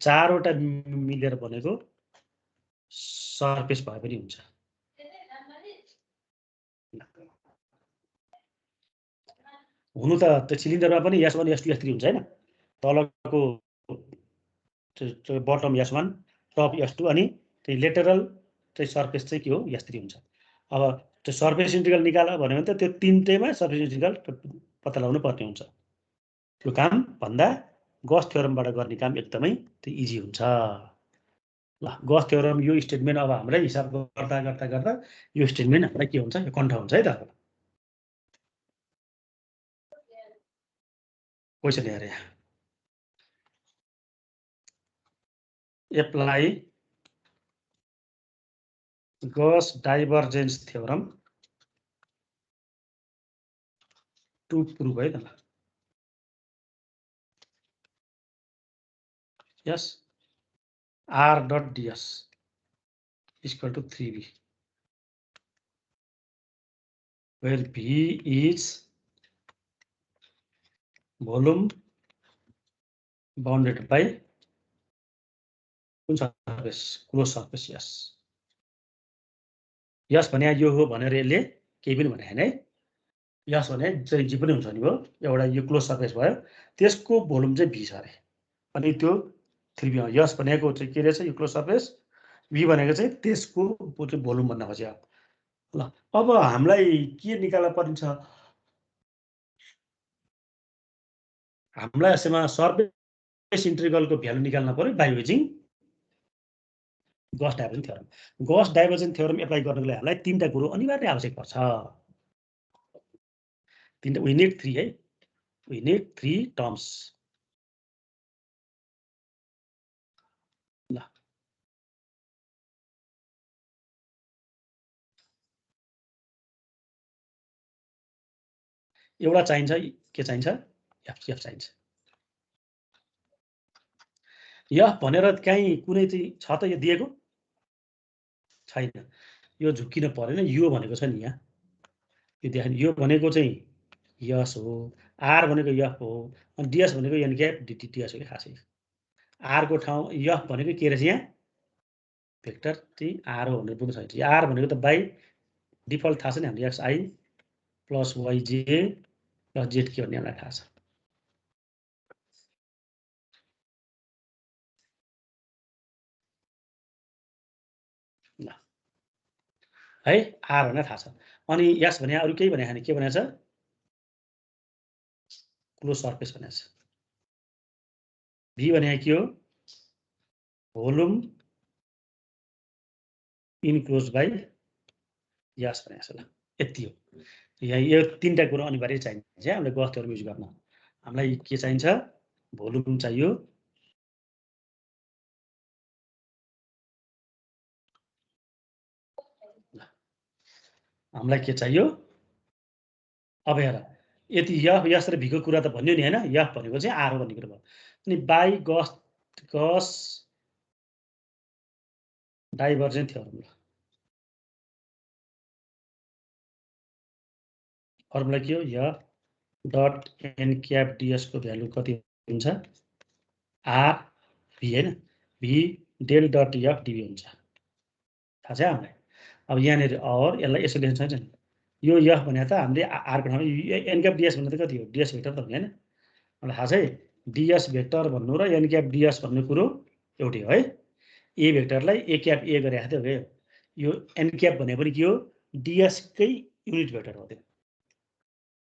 चारवटा मिलेर बनेको सर्फेस भए पनि हुन्छ हुनु त त्यो सिलिन्डरमा पनि s1 s2 s3 हुन्छ हैन तलको बटम s1 टप s2 अनि त्यो लेटरल चाहिँ सर्फेस चाहिँ के हो s3 हुन्छ अब त्यो सर्फेस इन्टिग्रल निकाल भन्यो भने त त्यो तीनटैमा सर्फेस इन्टिग्रल पत्ता लगाउनु पर्ने हुन्छ त्यो काम भन्दा गस थ्योरमबाट गर्ने काम एकदमै त्यो इजी हुन्छ ल गस थ्योरम यो स्टेटमेन्ट अब हामीलाई हिसाब गर्दा गर्दा गर्दा यो स्टेटमेन्ट हामीलाई के हुन्छ यो कन्ठ हुन्छ है त क्वेशन हेरे apply Gauss divergence theorem to prove है त ल yes r dot ds is equal to 3b where b is volume bounded by surface closed surface yes भने यो हो भनेर यसले केही पनि भने हैन है यस भने चाहिँ जे पनि हुन्छ नि हो एउटा यो क्लोज सर्फेस भयो त्यसको भोल्युम चाहिँ v छ अरे अनि त्यो 3b हो यस भनेको चाहिँ के रहेछ यो क्लोज सर्फेस v भनेको चाहिँ त्यसको चाहिँ भोल्युम भन्न खोज्यो ल अब हामीलाई के निकाल्न पर्छ हामीलाई यसमा सर्फेस इन्टिग्रलको भ्यालु निकाल्न पर्यो by using Gauss divergence theorem. Gauss divergence theorem apply गर्नको लागि हामीलाई तीनटा कुरो अनिवार्य आवश्यक पर्छ। तीनटा वी नीड 3 है, वी नीड 3 टर्म्स। ल एउटा चाहिन्छ, के चाहिन्छ, एफ चाहिन्छ। एफ भनेर कहीँ कुनै चाहिँ छ त यो दिएको छैन, यो झुक्किन परेन। यो भनेको छ नि यहाँ, यो देख्नु, यो भनेको चाहिँ यस हो, आर भनेको एफ हो, अनि डिएस भनेको एन क्याप डिटिएस हो कि खासै। आरको ठाउँ एफ भनेको के रहेछ यहाँ भेक्टर चाहिँ आर हो भनेर बुझ्नु छ। आर भनेको त बाई डिफल्ट थाहा छ नि हाम्रो x i plus y j plus z k भन्ने हामीलाई थाहा छ। ल है आर भनेर थाहा छ। अनि यस भने अरू केही भने छैन, के भनेको छ क्लोज सर्फेस भनेको छ। भी भने के हो भोल्युम इन्क्लोज बाई यस भनेको छ। ल यति हो। यहाँ यो तीनटा कुरो अनिवार्य चाहिन्छ हामीलाई गॉस थ्योरम युज गर्न। हामीलाई के चाहिन्छ, भोल्युम चाहियो, हामीलाई के चाहियो, अब हेर यति एफ यस र भीको कुरा त भन्यो नि हैन, एफ भनेको चाहिँ आर हो भन्ने कुरा भयो। अनि बाई गॉस डाइभर्जेन्ट थ्योरम। ल फर्मुला के हो, F dot n cap ds को भ्यालु कति हुन्छ आर भी हैन, भी डेल डट एफ डिभी हुन्छ, थाहा छ हामीलाई। अब यहाँनिर और यसलाई यसो लेख्न सक्छ नि, यो एफ भने त हामीले आरको ठाउँमा एन क्याप डिएस भन्ने त कति हो, डिएस भेक्टर त हो नि हैन। मलाई थाहा छ है, डिएस भेक्टर भन्नु र एन क्याप डिएस भन्ने कुरो एउटै हो है। ए भेक्टरलाई ए क्याप ए गरे राख्दै हो, यो एन क्याप भने पनि के हो डिएसकै युनिट भेक्टर हो। त्यो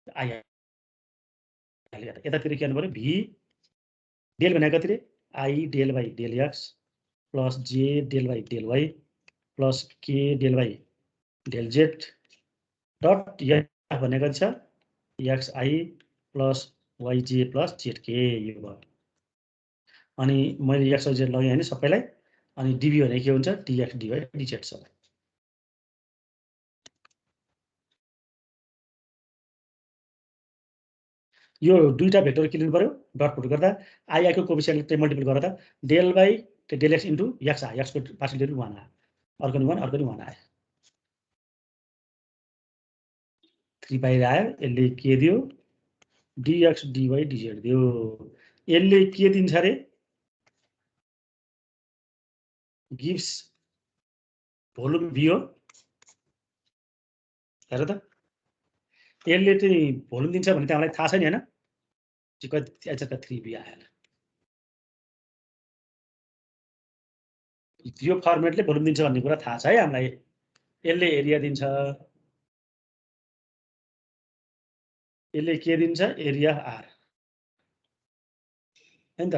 आइहाल्यो, यतातिर के गर्नु पर्यो, भी डेल भनेको कति रे i del by del x plus j del by del y plus k del by del z dot f भनेको छ x i plus y j plus z k, यो भयो। अनि मैले एक्स वाइ जेड लगेँ होइन सबैलाई, अनि डिभी भने के हुन्छ डिएक्स डिवाई डिजेड छ। यो दुईटा भेक्टर के लिनु पर्यो, डट प्रोडक्ट गर्दा आईआईको कोफिसिएन्टले मल्टिपल गर्दा del by del x into x आयो, एक्सको पार्शियल डेरिभेटिभ 1 आयो, अर्को नि 1 अर्को नि 1 आयो, 3 बाहिर आयो। यसले के दियो डिएक्स डिवाई डिजेड दियो। यसले के दिन्छ रे गिभ्स भोल्युम भी हो, हेर त यसले चाहिँ भोल्युम दिन्छ भने त हामीलाई थाहा छ नि हैन, कति आइछ त 3b आयो। यो फर्मेटले भोल्युम दिन्छ भन्ने कुरा थाहा छ है हामीलाई। यसले एरिया दिन्छ, यसले के दिन्छ एरिया आर हैन त,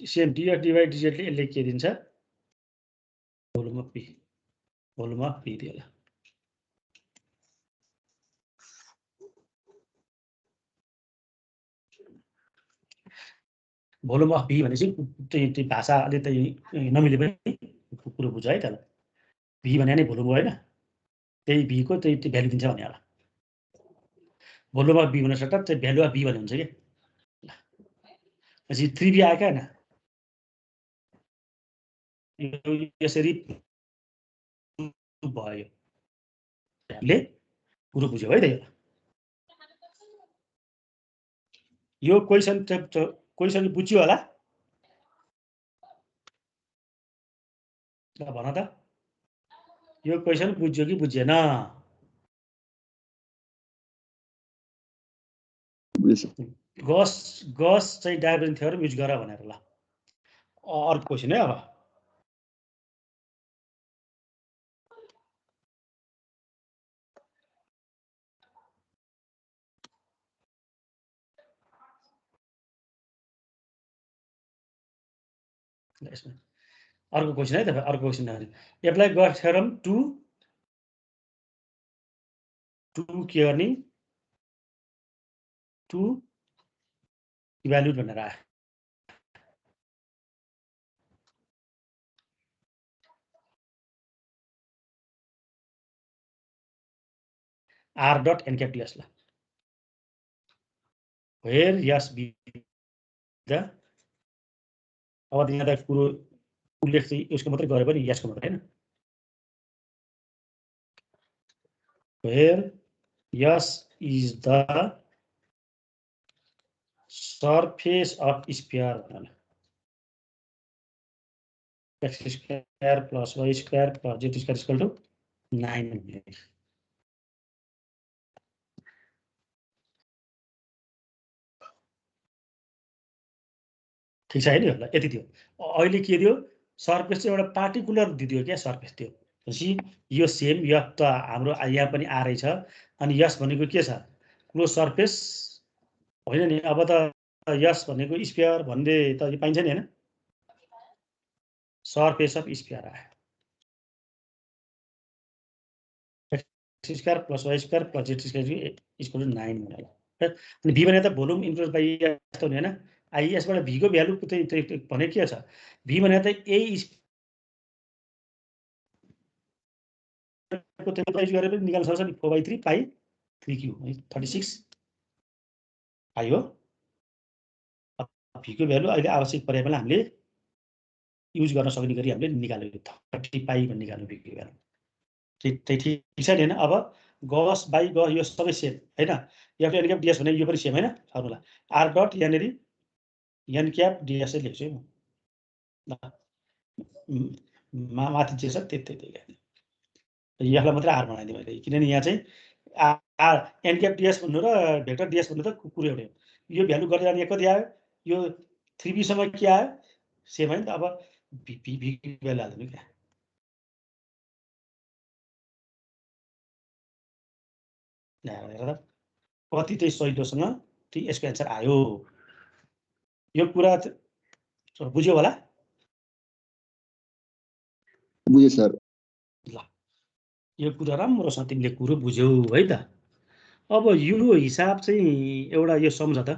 सेम डिएक्स डिवाई डिजेडले यसले के दिन्छ volume of P, volume of P दियो। भोल्युम अफ भी भनेपछि त्यो भाषा अलि त नमिले पनि कुरो बुझ है त्यसलाई। भी भने नै भोल्युम हो हैन, त्यही भीको त्यही भ्यालु दिन्छ भने होला। भोल्युम अफ भी हुन सक्छ चाहिँ भ्यालु अफ भी भन्ने हुन्छ कि। पछि 3b आयो क्या हैन, यसरी भयो, हामीले कुरो बुझ्यौ है त। यो क्वेसन बुझ्यो होला, ल भन त यो क्वेसन बुझ्यो कि बुझेन। गस चाहिँ डाइभर्जेन्ट थ्योरम युज गर भनेर। ल अर्को क्वेसन है, अब यसमा अर्को क्वेसन है तपाईँ अर्को question apply Gauss theorem to के गर्ने टु इभ्यालुएट भनेर आयो R dot n cap ds ला where yes be the अब यहाँ त कुरो उल्लेख चाहिँ यसको मात्रै गरे पनि यसको मात्रै हैन where yes is the surface of sphere भनेर x square plus y square plus z square equal to 9 ठीक छ हैन होला यति थियो अहिले के दियो सरफेस चाहिँ एउटा पार्टिकुलर दिदियो क्या सरफेस त्यो त्यसपछि यो सेम यो त हाम्रो यहाँ पनि आ रहेछ अनि यस भनेको के छ क्लोज सरफेस होइन नि अब त यस भनेको स्फियर भन्ने त यो पाइन्छ नि हैन सरफेस अफ स्फियर आयो x square plus y square plus z square equal to 9 भनेर अनि v भने त भोल्युम इन्क्लुड बाइ यस्तो हुने हैन आई यसबाट v को भ्यालु चाहिँ भने के छ v भने त a को टेम्परेचर गरेर पनि निकाल्न सक्छ नि 4/3 पाइ 3q 36 आयो v को भ्यालु अहिले आवश्यक परे बेला हामीले युज गर्न सक्ने गरी हामीले निकाल्यो 30 पाइ भन्ने निकाल्नु v को भ्यालु ठीक छ नि हैन अब गस बाइ ग यो सबै सेम हैन f n cap ds भने यो पनि सेम हैन फर्मुला r डट यहाँनेरि n cap ds लेख्छु म माथि जे छ त्यतै यसलाई मात्रै r बनाइदिएँ मैले किनभने यहाँ चाहिँ r n cap ds भन्नु र भेक्टर ds भन्नु त कुरो एउटै हो यो भ्यालु गर्दै जाने कति आयो यो 3b सम्म के आयो सेम हैन त अब v भ्यालु हाल्दिनु क्या हेर कति चाहिँ सजिलोसँग त्यो यसको एन्सर आयो यो कुरा बुझ्यो होला बुझ्यो सर ल यो कुरा राम्रोसँग तिमीले कुरो बुझ्यौ है त अब यो हिसाब चाहिँ एउटा यो सम्झ त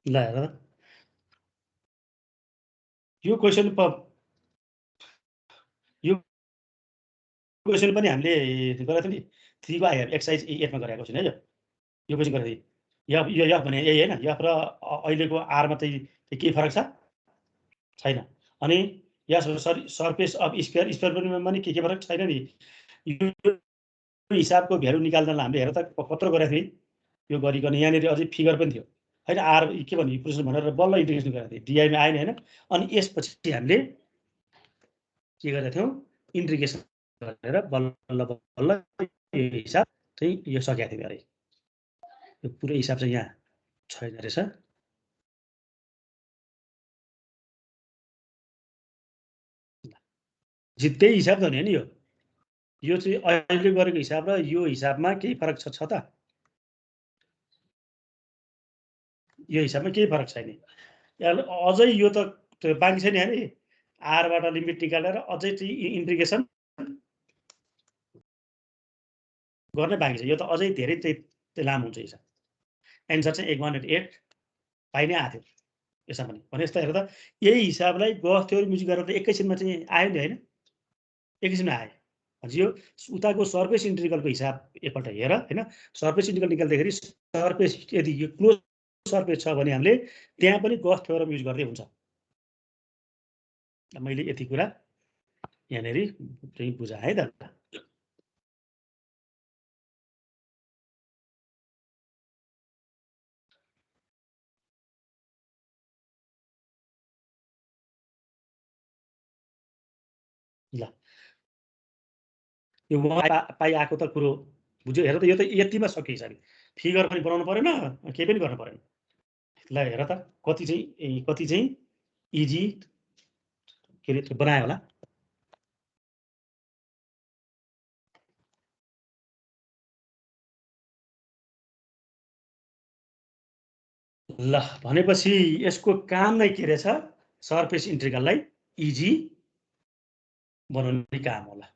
ल हेर यो क्वेसन पनि हामीले गरेको थियौँ नि 3 को आइआर एक्सर्साइज 8 मा गरेको छैन है यो क्वेसन गरेको थिएँ यो f भने यही हैन f र अहिलेको r मा चाहिँ के फरक छ छैन अनि यस सरफेस अफ स्फियर पनि के फरक छैन नि यो हिसाबको भ्यालु निकाल्नलाई हामीले हेर त कत्रो गरेको थियौँ यो गरिकन यहाँनिर अझै फिगर पनि थियो हैन r के भन्ने इक्वेसन भनेर बल्ल इन्टिग्रेसन गरेको थिएँ डी मा आएन हैन अनि यसपछि हामीले के गरेका थियौँ इन्टिग्रेसन गरेर बल्ल यो हिसाब चाहिँ यो सकेका थियौँ अरे यो पुरै हिसाब चाहिँ यहाँ छैन रहेछ त्यही हिसाब त नि हैन यो चाहिँ अहिले गरेको हिसाब र यो हिसाबमा केही फरक छ त यो हिसाबमा केही फरक छैन अझै यो त बाँकी छ नि हैन r बाट लिमिट निकालेर अझै चाहिँ इन्टिग्रेसन गर्ने बाँकी छ यो त अझै धेरै चाहिँ लामो हुन्छ हिसाब एन्सर चाहिँ 108 पाइ नै आथ्यो यसमा पनि भने जस्तो हेर त यही हिसाबलाई गस थ्योरी युज गरेर एकैछिनमा चाहिँ आयो नि हैन एकैछिनमा आयो भनेपछि यो उताको सर्फेस इन्टिग्रलको हिसाब एकपल्ट हेर हैन सर्फेस इन्टिग्रल निकाल्दाखेरि सर्फेस यदि यो क्लोज सर्फेस छ भने हामीले त्यहाँ पनि गस थ्योरम युज गर्दै हुन्छ। मैले यति कुरा यहाँनेरि चाहिँ बुझाएँ त। ल यो पाइ आएको त कुरो बुझ्यो। हेर त यो त यतिमा सकिन्छ नि, फिगर पनि बनाउनु परेन, केही पनि गर्नु परेन। ल हेर त कति चाहिँ इजी के अरे बनायो होला। ल भनेपछि यसको काम नै के रहेछ, सर्फेस इन्टिग्रललाई इजी बनाउने काम होला।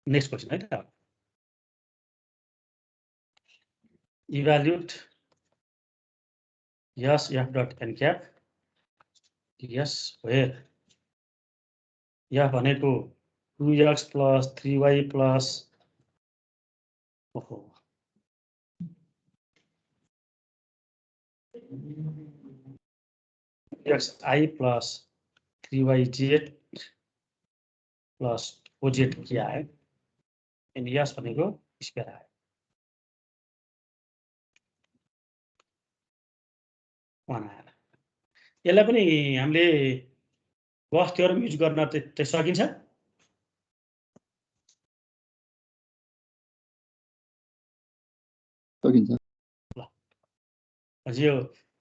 नेक्स्ट क्वेसन है त, evaluate S F dot n cap S where F भनेको 2x + 3y + xi + 3yz + oz के आयो, अनि यस भनेको स्क्वायर आयो। यसलाई पनि हामीले गस थ्योरम युज गर्न चाहिँ सकिन्छ। सकिन्छ। यो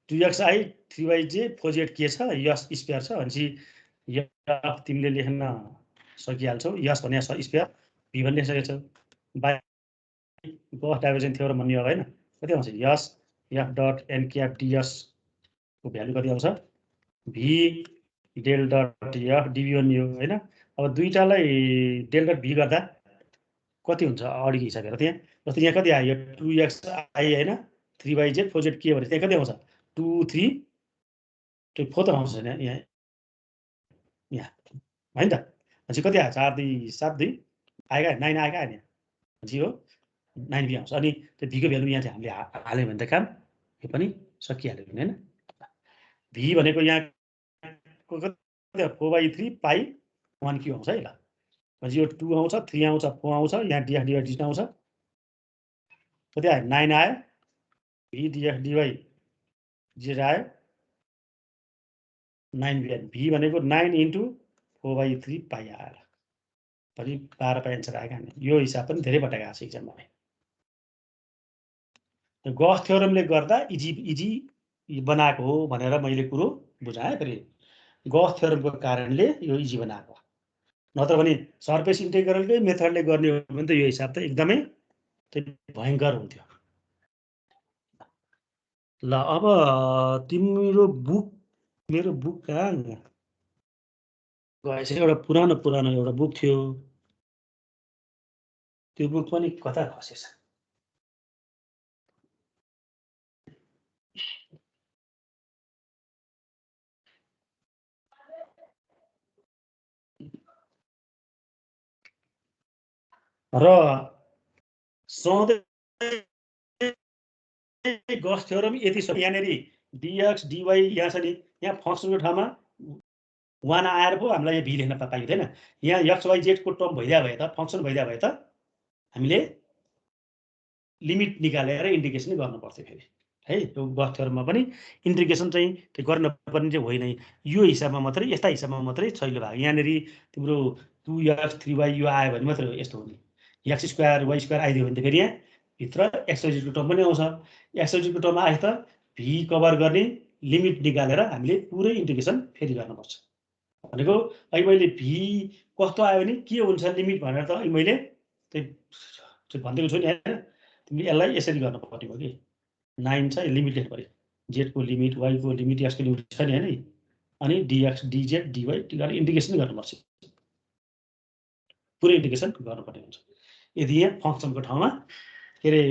2xi 3yj 4z के छ, यस स्क्वायर छ भनेपछि यफ तिमीले लेख्न सकिहाल्छौ। यस भने स्क्वायर, भी भन्ने लेखिसकेको छ, बाई गस डाइभर्जेन्स थ्योरम भन्ने हो हैन। कति आउँछ S F dot n cap ds को भ्यालु कति आउँछ, भी डेल डट एफ डिभी भन्ने हो हैन। अब दुईटालाई डेल डट भी गर्दा कति हुन्छ अडिको हिसाब हेर त्यहाँ। जस्तो यहाँ कति आयो 2xi हैन, 3yz 4z के भने त्यहाँ कति आउँछ 2 3 4 त आउँछ यहाँ यहाँ हैन त। भनेपछि कति आयो 4 2 7 2 आएका 9 आएका नि भनेपछि हो 9 भी आउँछ। अनि त्यो भीको भ्यालु यहाँ चाहिँ हामीले हाल्यो भने त काम यो पनि सकिहाल्यो नि हैन। भी भनेको यहाँ कति 4/3 पाइ 1 क्यू आउँछ है। ल भनेपछि यो 2 आउँछ 3 आउँछ 4 आउँछ, यहाँ डीएफ डीवाई डिस्टेन्स आउँछ, कति आयो 9 आयो, भी डीएफ डीवाई जे आयो 9 भी आयो। भी भनेको 9 × 4/3 पाइ आयो। भने 12 पाइ एन्सर आएका नि। यो हिसाब पनि धेरै पटक आएको छ एक्जाममा। गस थ्योरमले गर्दा इजी बनाएको हो भनेर मैले कुरो बुझाएँ। फेरि गस थ्योरमको कारणले यो इजी बनाएको, नत्र भने सर्फेस इन्टिग्रलकै मेथडले गर्ने हो भने त यो हिसाब त एकदमै भयङ्कर हुन्थ्यो। ल अब तिम्रो बुक, मेरो बुक कहाँ गएछ, एउटा पुरानो एउटा बुक थियो, त्यो बुक पनि कता खसेछ। र सधैँ गस थ्योरम यति यहाँनेरि dx dy यहाँ छ नि, यहाँ फंक्सनको ठाउँमा 1 आएर पो हामीलाई यहाँ भी लेख्न पाइयो थिएन। यहाँ x y z को टर्म भइदिया भए त, फंक्सन भइदिया भए त हामीले लिमिट निकालेर इन्टिग्रेसन गर्नु पर्थ्यो फेरि है। यो गस थ्योरममा पनि इन्टिग्रेसन चाहिँ त्यो गर्नुपर्ने चाहिँ होइन, यो हिसाबमा मात्रै, यस्ता हिसाबमा मात्रै छैन भएको। यहाँनेरि तिम्रो 2x 3y यो आयो भने मात्रै यस्तो हुने, x² y² आइदियो भने त फेरि यहाँ भित्र xyz को टर्म पनि आउँछ। xyz को टर्म आए त भी कभर गर्ने लिमिट निकालेर हामीले पुरै इन्टिग्रेसन फेरि गर्नुपर्छ। भनेको अहिले मैले भी कस्तो आयो भने के हुन्छ लिमिट भनेर त अहिले मैले त्यो भनिदिएको छु नि हैन। तिमीले यसलाई यसरी गर्नु पर्ने हो कि 9 छ लिमिट लेख्नु पर्यो, z को लिमिट, y को लिमिट, x को लिमिट छ नि हैन। अनि dx dz dy गरेर इन्टिग्रेसन गर्नुपर्छ, पुरै इन्टिग्रेसन गर्नुपर्ने हुन्छ। यदि यहाँ फंक्सनको ठाउँमा के रे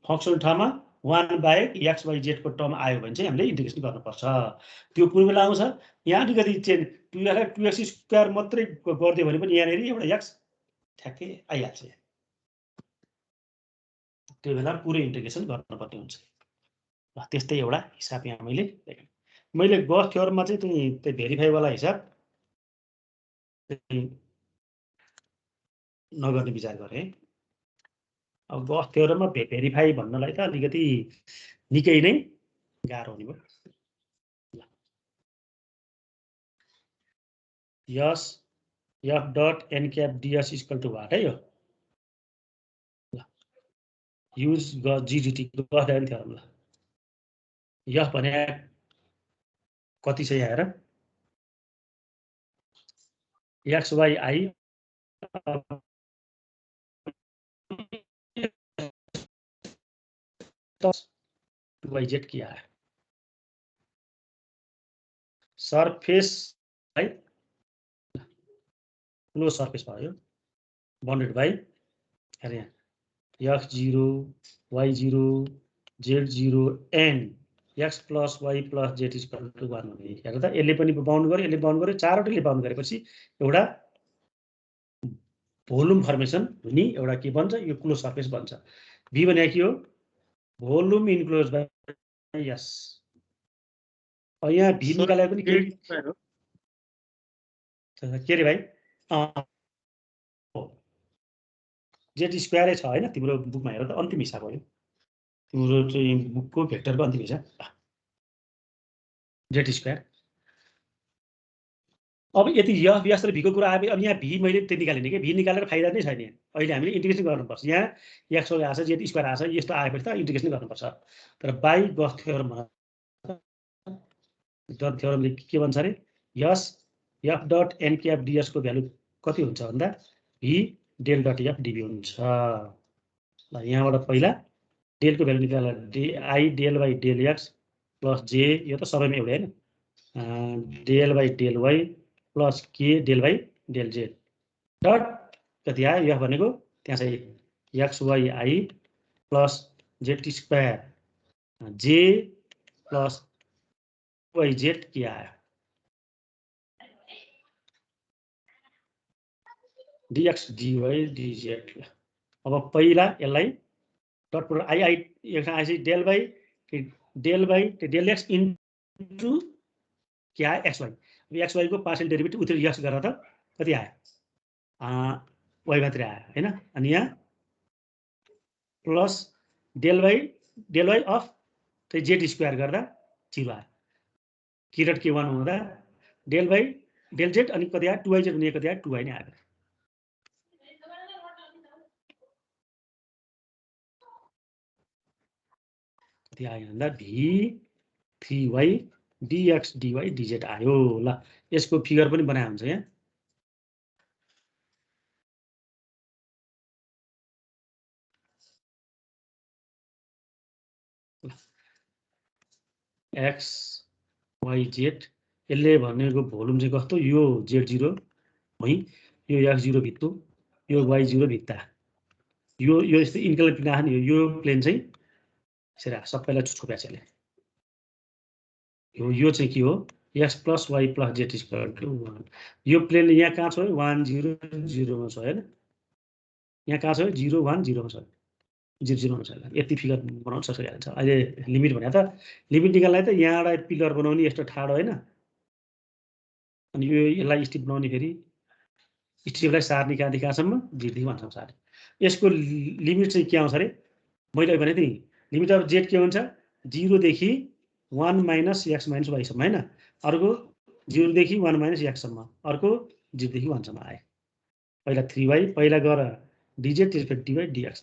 फंक्सनको ठाउँमा 1 बाहेक एक्स वाइ जेडको टर्म आयो भने चाहिँ हामीले इन्टिग्रेसन गर्नुपर्छ। त्यो कुन बेला आउँछ यहाँ अलिकति चेन्ज 2x स्क्वायर मात्रै गरिदियो भने पनि यहाँनिर एउटा एक्स ठ्याक्कै आइहाल्छ। त्यो बेला पुरै इन्टिग्रेसन गर्नुपर्ने हुन्छ। ल त्यस्तै एउटा हिसाब यहाँ मैले गस थ्योरममा चाहिँ त्यो भेरिफाईवाला हिसाब नगर्ने विचार गरेँ। अब गस थ्योरममा भेरिफाई भन्नलाई त अलिकति निकै नै गाह्रो हुने भयो। S F dot n cap ds equal to what है यो use GDT Gauss diagram theorem. ल यफ भने कति छ यहाँ हेर x y i y z किया है सरफेस है क्लोज सरफेस भयो बाउन्डेड बाई हेर यहाँ x0 y0 z0 n x plus y plus z equal to 1 हुने हेर त यसले पनि बाउन्ड गर्यो यसले बाउन्ड गर्यो चारवटैले बाउन्ड गरेपछि एउटा भोल्युम फर्मेसन हुने एउटा के बन्छ यो क्लोज सरफेस बन्छ। b भने के हो भोल्युम इन्क्लोज बाइ यस यहाँ भी निकाले पनि के रे भाइ जेड स्क्वायरै छ हैन तिम्रो बुकमा हेर त अन्तिम हिसाब हो यो तिम्रो चाहिँ बुकको भेक्टरको अन्तिम हिसाब जेड स्क्वायर। अब यति यस र भीको कुरा आए अब यहाँ भी मैले त्यो निकालेँ कि भी निकालेर फाइदा नै छैन। अहिले हामीले इन्टिग्रेसन गर्नुपर्छ। यहाँ एक्स आएको छ जेड स्क्वायर आएको छ यस्तो आएपछि त इन्टिग्रेसन गर्नुपर्छ। तर बाई गस थ्योरमले के भन्छ अरे S F dot n cap डिएसको भ्यालु कति हुन्छ भन्दा भी डेल डट एफ डिभी हुन्छ। ल यहाँबाट पहिला डेलको भ्यालु निकाल्दा i del by del x plus j यो त सबैमा एउटै हैन del by del y plus k del by del z dot कति आयो एफ भनेको त्यहाँ चाहिँ x y i plus z square j plus y z k आयो dx dy dz। अब पहिला यसलाई डट प्रोडक्ट आई यहाँ आएपछि del by del x into क्या एक्स वाई अब एक्स वाईको पार्शियल डेरिभेटिभ उतिर यस गरेर त कति आयो वाई मात्रै आयो हैन। अनि यहाँ प्लस डेल वाई अफ त्यही जेड स्क्वायर गर्दा 0 आयो के डट के 1 हुँदा डेल बाई डेल जेड अनि कति आयो 2y जेड हुने कति आयो 2y नै आयो। कति आयो भन्दा भी 3y dx dy dz आयो। ल यसको फिगर पनि बनाए हुन्छ यहाँ एक्स वाई जेड यसले भनेको भोल्युम चाहिँ कस्तो यो z0 है यो x0 भित्तो यो y0 भित्ता यो यस्तो इन्क्लाइन प्लेन आयो नि यो प्लेन चाहिँ यसरी सबैलाई छोप्या छ यसले यो चाहिँ के हो x plus y plus z equal to 1 यो प्लेन यहाँ कहाँ छ 1 0 0 मा छ हैन यहाँ कहाँ छ 0 1 0 मा छ 0 0 मा छ। यति फिगर बनाउन सकिहाल्छ। अहिले लिमिट भने त लिमिट निकाल्नलाई त यहाँबाट पिलर बनाउने यस्तो ठाडो हैन अनि यो यसलाई स्टिप बनाउने फेरि स्टिपलाई सार्ने कहाँदेखि कहाँसम्म 0 देखि 1 सम्म सार्ने यसको लिमिट चाहिँ के आउँछ अरे मैले भने नि लिमिट अफ जेड के हुन्छ 0 देखि 1 माइनस एक्स माइनस वाई सम्म हैन अर्को 0 देखि 1 माइनस एक्स सम्म अर्को 0 देखि 1 सम्म आयो। पहिला 3y पहिला गर dz त्यसपछि dy dx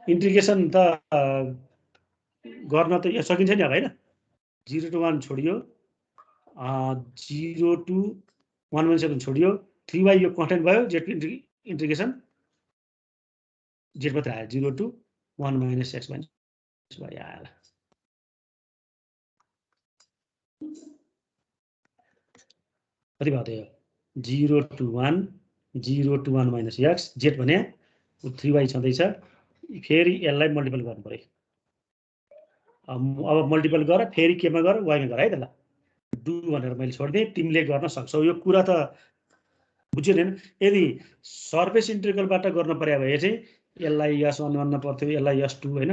इन्टिग्रेसन त गर्न त सकिन्छ नि अब हैन 0 to 1 छोडियो 0 to 1 - 7 छोडियो 3y यो कन्स्टेन्ट भयो जेड इन्टिग्रेसन जेड मात्र आयो 0 to 1 minus x minus y आयो। कति भयो त यो 0 to 1 0 to 1 minus x Z भने 3y छँदैछ फेरि यसलाई मल्टिपल गर्नु पर्यो। अब मल्टिपल गर फेरि केमा गर वाइमा गर है त ल डु भनेर मैले छोडिदिएँ। तिमीले गर्न सक्छौ। यो कुरा त बुझ्यो नि। यदि सर्फेस इन्टिग्रलबाट गर्न पर्यो भए चाहिँ यसलाई S1 भन्न पर्थ्यो, यसलाई S2 होइन,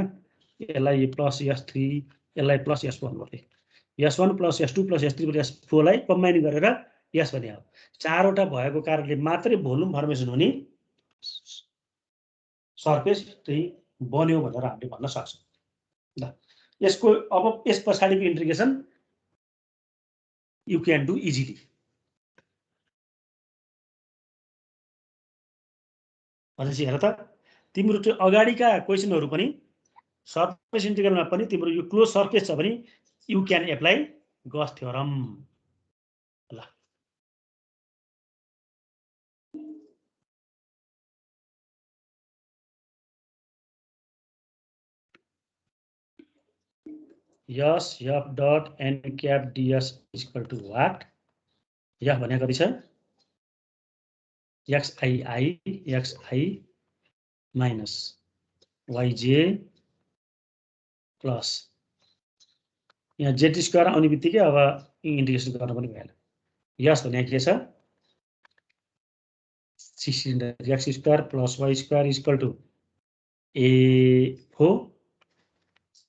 यसलाई प्लस S3, यसलाई प्लस S1 पर्थ्यो। S1 plus S2 plus S3 plus S4 लाई कम्बाइन गरेर S भने हो। चारवटा भएको कारणले मात्रै भोल्युम फर्मेसन हुने सर्फेस चाहिँ बन्यो भनेर हामीले भन्न सक्छौँ। ल यसको अब यस पछाडिको integration you can do easily. भनेपछि हेर त तिम्रो त्यो अगाडिका क्वेसनहरू पनि सर्फेस इन्टिग्रलमा पनि तिम्रो यो क्लोज सर्फेस छ भने you can apply Gauss theorem. ल S F dot n cap ds equal to what? F भने कति छ? XI माइनस YJ प्लस यहाँ जेड स्क्वायर आउने बित्तिकै अब इन्टिग्रेसन गर्न पनि भएन। यस भने के छ? 16 x square plus y square equal to A4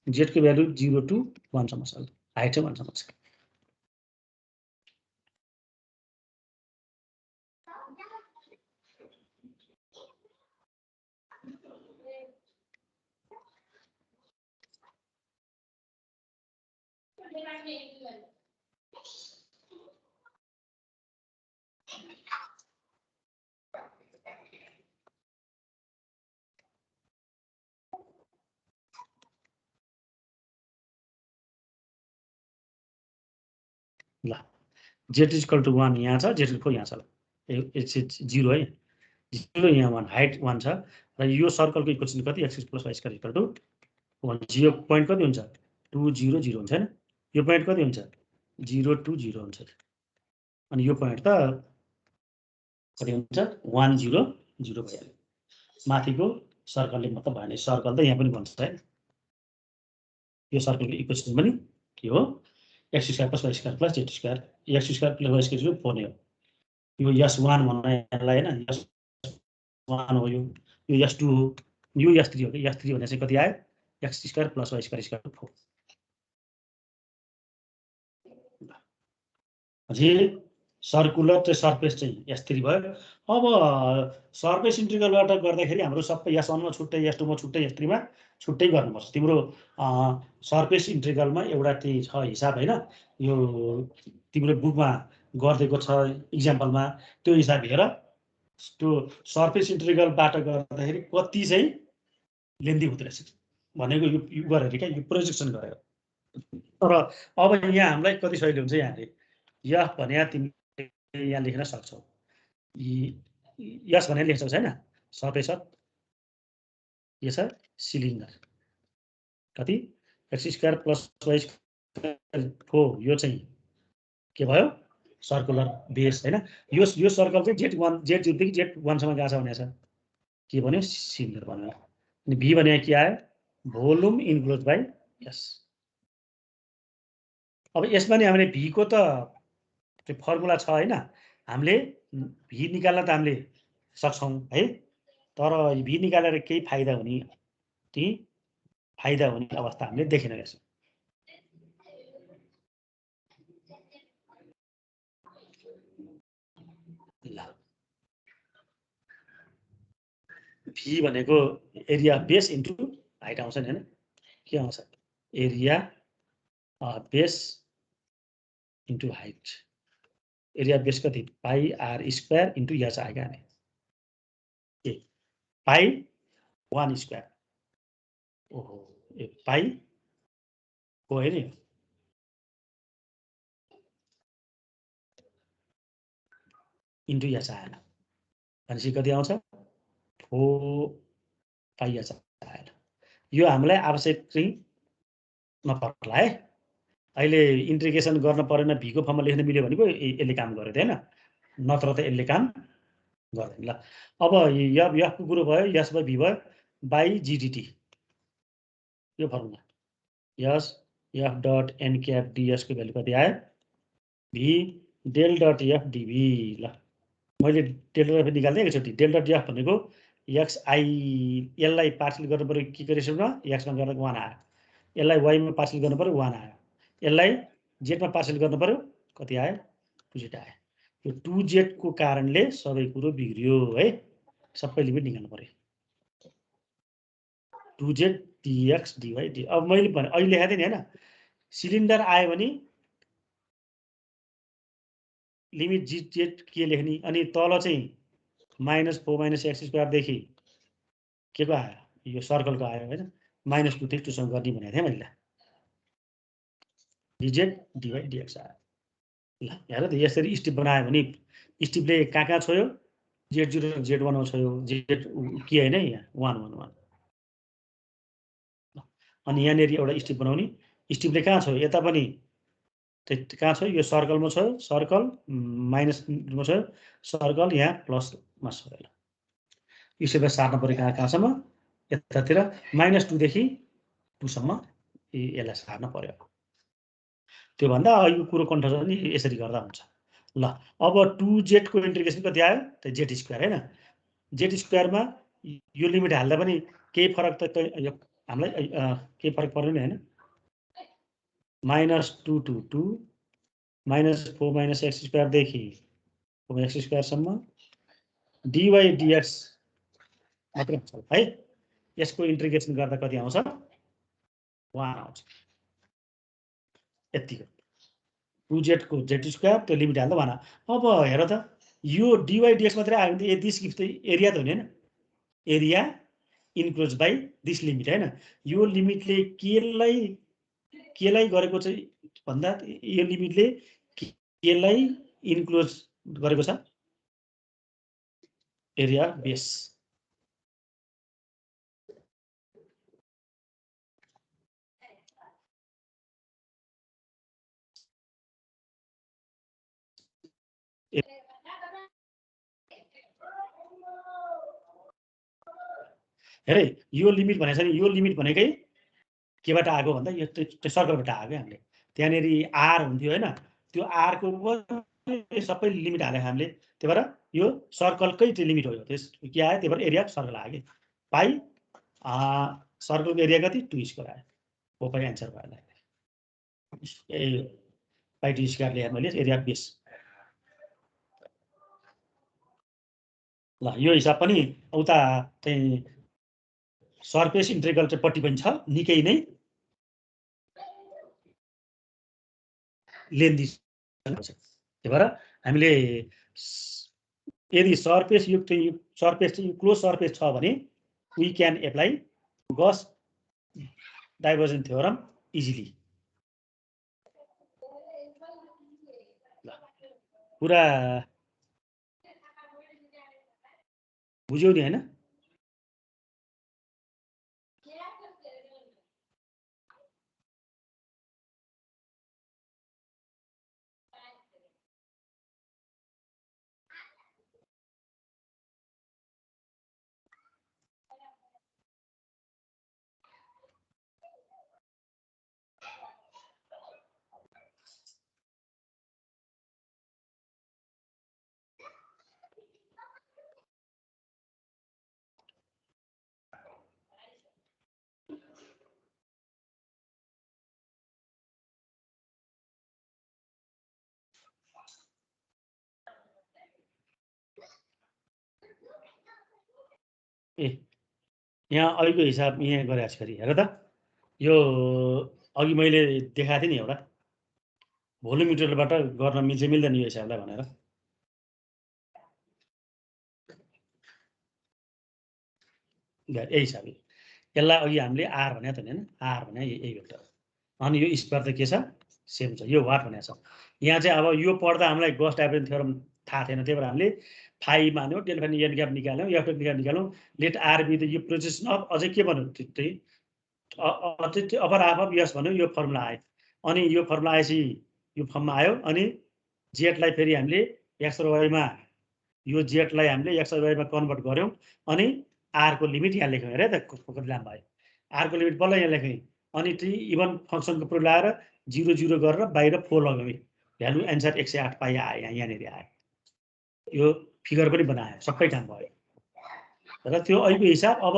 जेडको भ्यालु 0 to 1 सम्म छ। हाइट चाहिँ 1 सम्म छ। ल जेड इक्वल टु 1 यहाँ छ, जेड 4 यहाँ छ। 0 है, 0 यहाँ 1, हाइट 1 छ र यो सर्कलको इक्वेसन कति? x plus y square equal to 1। Zero point कति हुन्छ? 2 0 0 हुन्छ हैन? यो पोइन्ट कति हुन्छ? 0 2 0 हुन्छ। अनि यो पोइन्ट त कति हुन्छ? 1 0 0 भइहाल्यो। माथिको सर्कलले मतलब भएन। सर्कल त यहाँ पनि बन्छ है। यो सर्कलको इक्वेसन पनि के हो? x square plus y square plus z square. x square plus y square 4 नै हो। यो S1 भन्नु यसलाई हैन, S1 हो, यो S2 हो, यो S3 हो। S3 भने चाहिँ कति आयो? x square plus y square equal to 4। अझै सर्कुलर चाहिँ सर्फेस चाहिँ S3 भयो। अब सर्फेस इन्टिग्रलबाट गर्दाखेरि हाम्रो सबै S1 मा छुट्टै, S2 मा छुट्टै, S3 मा छुट्टै गर्नुपर्छ। तिम्रो सर्फेस इन्टिग्रलमा एउटा चाहिँ छ हिसाब हैन, यो तिम्रो बुकमा गर्देको छ इक्जाम्पलमा, त्यो हिसाब हेर। त्यो सर्फेस इन्टिग्रलबाट गर्दाखेरि कति चाहिँ लेन्दी हुँदो रहेछ भनेको यो गरेर क्या, यो प्रोजेक्सन गरेर। तर अब यहाँ हामीलाई कति सजिलो हुन्छ, यहाँले यफ भने तिमीले यहाँ लेख्न सक्छौ। यस भने लेख्छौ हैन? सर्फेस अफ के छ? सिलिन्डर कति? x square plus y square 4। यो चाहिँ के भयो? सर्कुलर बेस हैन? यो सर्कल चाहिँ Z1 Z0 देखि Z1 सम्म गएको छ भनेको छ। के भन्यो? सिलिन्डर भन्यो। अनि v भने के आयो? Volume enclose by S। अब यसमा नि हामीले v को त त्यो फर्मुला छ हैन, हामीले v निकाल्न त हामीले सक्छौं है। तर v निकालेर केही फाइदा हुने अवस्था हामीले देखेन रहेछ। ल v भनेको एरिया बेस इन्टु हाइट आउँछ नि हैन? के आउँछ? Area base into height. Area base कति? पाई आर स्क्वायर इन्टु यहाँ चाहिँ आएगा नि के? पाई 1 स्क्वायर। ओहो, ए पाई हो नि इन्टु यहाँ चाहिँ आएन भनेपछि कति आउँछ? 4 पाई यहाँ चाहिँ आएन। यो हामीलाई आवश्यक चाहिँ नपर्ला है। अहिले इन्टिग्रेसन गर्न परेन, v को फर्ममा लेख्न मिल्यो भनेको यसले काम गर्यो हैन, नत्र त यसले काम गर्दैन। ल अब f को कुरो भयो, s/v भयो। बाई जीडीटी यो formula S F dot n cap ds को भ्यालु कति आयो भी डेल डट एफ डिभी ल मैले डेल डट एफ निकाल्दै एकचोटि डेल डट एफ भनेको एक्सआई यसलाई पार्सल गर्नु पर्यो के गरेसम्म एक्समा गर्दा 1 आयो यसलाई वाईमा पार्सल गर्नु पर्यो 1 आयो यसलाई जेडमा पार्सल गर्नु पर्यो कति आयो 2z आयो यो 2z को कारणले सबै कुरो बिग्रियो है सबै लिमिट निकाल्नु पर्यो 2z dx dy dy अब मैले भने अहिले लेखाथे नि हैन सिलिन्डर आयो भने लिमिट z के लेख्ने अनि तल चाहिँ -4 - x² देखि के को आयो यो सर्कलको आयो हैन -2 देखि 2 सम्म गर्ने भनेको थिएँ मैले dz dy dx आयो ल हेर त यसरी स्टेप बनायो भने स्टेपले कहाँ छोयो z0 र z1 मा छोयो z के हैन यहाँ 1 1 1 अनि यहाँनेर एउटा स्टेप बनाउने स्टेपले कहाँ छोयो यता पनि कहाँ छ यो सर्कलमा छ सर्कल माइनसमा छ सर्कल यहाँ प्लसमा छ ल यसैले सार्न पर्यो कहाँसम्म यतातिर -2 देखि 2 सम्म यसलाई सार्न पर्यो त्यो भन्दा यो कुरो कन्ट्रोल नि यसरी गर्दा हुन्छ ल अब 2z को इन्टिग्रेसन कति आयो त z² हैन z² मा यो लिमिट हाल्दा पनि केही फरक त हामीलाई केही फरक पर्दैन हैन -2 to 2 -4 - x² देखि x² सम्म dy dx मात्र हुन्छ है यसको इन्टिग्रेसन गर्दा कति आउँछ 1 आउँछ यतिको 2z को z² त्यो लिमिट हाल्दा 1 अब हेर त यो dy dx मात्रै आयो भने दिस गिफ्ट एरिया त हुने हैन area enclose by this limit हैन यो लिमिटले केलाई गरेको चाहिँ भन्दा यो लिमिटले केलाई इन्क्लोज गरेको छ एरिया बेस हेरे यो लिमिट भनेछ नि यो लिमिट भनेकै केबाट आएको भन्दा यो सर्कलबाट आएको हामीले त्यहाँनेरि आर हुन्थ्यो हैन त्यो आर को सबै लिमिट हाले हामीले त्यही भएर यो सर्कलकै चाहिँ लिमिट हो यो त्यस के आयो त्यही भएर एरिया सर्कल आयो पाइ सर्कलको एरिया कति 2² आयो हो पाइ आन्सर भयो ए पाइ 2² लेखेर मैले एरिया बेस ल यो हिसाब पनि उता चाहिँ सर्फेस इन्टिग्रल चाहिँ पट्टि पनि छ निकै नै लेन्दी त्यही भएर हामीले यदि सर्फेस युक्त सर्फेस चाहिँ क्लोज सर्फेस छ भने we can apply Gauss divergence theorem easily पुरा बुझ्यौ नि हैन ए यहाँ अहिलेको हिसाब यहाँ गरेको छु फेरि हेर त यो अघि मैले देखाएको थिएँ नि एउटा भोल्युमिटरबाट गर्न मिल्दैन यो हिसाबलाई भनेर यही हिसाबले यसलाई अघि हामीले आर भने त हैन आर भने यही भेक्टर अनि यो स्क्वायर त के छ सेम छ यो वाट भनेको छ यहाँ चाहिँ अब यो पढ्दा हामीलाई गस डाइभर्जेन्स थ्योरम थाहा थिएन त्यही भएर हामीले फाइ मान्यो डेल्टा एन ग्याप निकाल्यौँ एफ निकाल्यौँ लेट आर बी त यो प्रोजेक्सन अफ अझै के भन्यो त्यही अपर हाफ अफ यस भन्यो यो फर्मुला आयो अनि यो फर्मुला आएपछि यो फर्ममा आयो अनि जेडलाई फेरि हामीले एक्स र वाईमा यो जेडलाई हामीले एक्स र वाईमा कन्भर्ट गर्यौँ अनि आर को लिमिट यहाँ लेख्यौँ अरे त कति लामो भयो आर को लिमिट बल्ल यहाँ लेख्यौँ अनि चाहिँ इभन फङ्सनको प्रयोग लगाएर 0 0 गरेर बाहिर 4 लगायौँ भ्यालु एन्सर 108 पाइ आयो यहाँनिर आयो यो फिगर पनि बनायो सबै काम भयो र त्यो अहिलेको हिसाब अब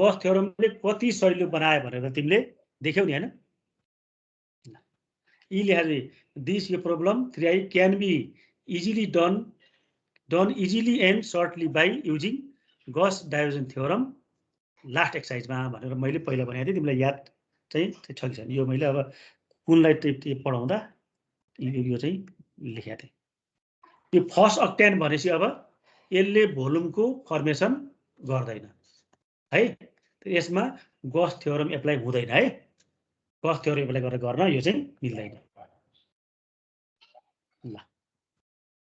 गस थ्योरमले कति सजिलो बनायो भनेर तिमीले देख्यौ नि हैन यी लेखाले दिस यो problem 3i can be easily done easily and shortly by using Gauss divergence theorem last एक्सर्साइजमा भनेर मैले पहिला भनेको थिएँ तिमीलाई याद चाहिँ छ कि छैन यो मैले अब कुनलाई पढाउँदा यो चाहिँ लेखेको थिएँ यो फर्स्ट अक्टेन भनेपछि अब यसले भोल्युमको फर्मेसन गर्दैन है यसमा गस थ्योरम एप्लाई हुँदैन है गस थ्योरम एप्लाई गरेर गर्न यो चाहिँ मिल्दैन ल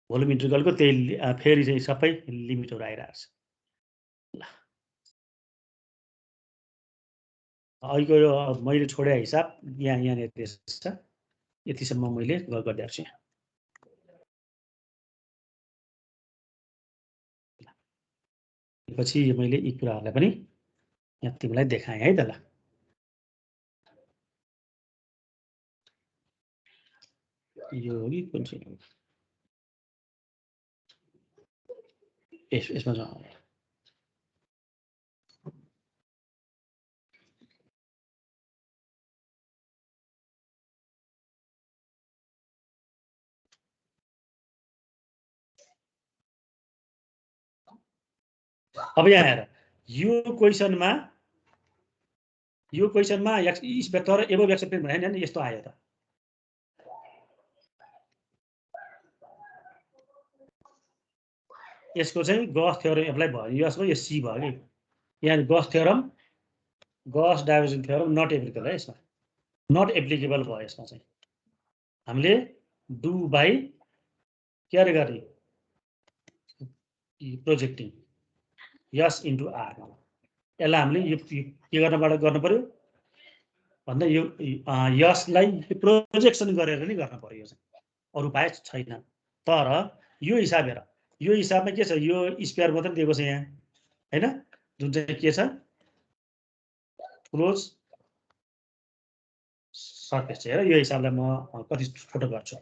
भोल्युम इन्टिग्रलको त्यही फेरि चाहिँ सबै लिमिटहरु आइरहेको छ ल अहिलेको यो मैले छोडे हिसाब यहाँनिर छ यतिसम्म मैले गरिदिएको छु पछि मैले यी कुराहरुलाई पनि यहाँ तिमीलाई देखाएँ है त ल यो हो कि कुन चाहिँ यसमा जाउँ अब यहाँ हेर यो क्वेशनमा एक्स तर एबोभ एक्स प्लेन भनेन नि यस्तो आयो त यसको चाहिँ गस थ्योरम एप्लाई भयो यसको यो सी भयो कि यहाँ Gauss theorem Gauss divergence theorem not applicable है यसमा नट एप्लिकेबल भयो यसमा चाहिँ हामीले डु बाई के अरे गर्ने प्रोजेक्टिङ यस इन्टु आर यसलाई हामीले यो के गर्नु पर्यो भन्दा यो यसलाई प्रोजेक्सन गरेर नि गर्न पर्यो यो चाहिँ अरु उपाय छैन तर यो हिसाब हेर यो हिसाबमा के छ यो स्क्वायर मात्र दिएको छ यहाँ हैन जुन चाहिँ के छ क्लोज सर्फेस हेर यो हिसाबलाई म कति छोटो गर्छु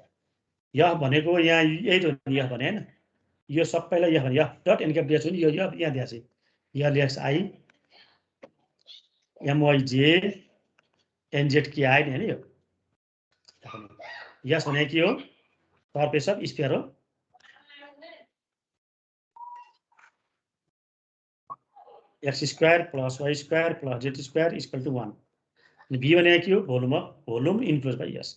यहाँ भनेको यहाँ यही हो नि यहाँ भने हैन यो सबैलाई यहाँ भने डट एन क्याप दिएको छु नि यो यहाँ दिएको छ यहाँ लेख्स आई एमवाई एनजेड के आयो नि हैन यो यस भने के हो सर्फेस अफ स्फियर हो x square plus y square plus z square equal to 1 अनि बी भने के हो भोल्युम इन्क्लोज बाई यस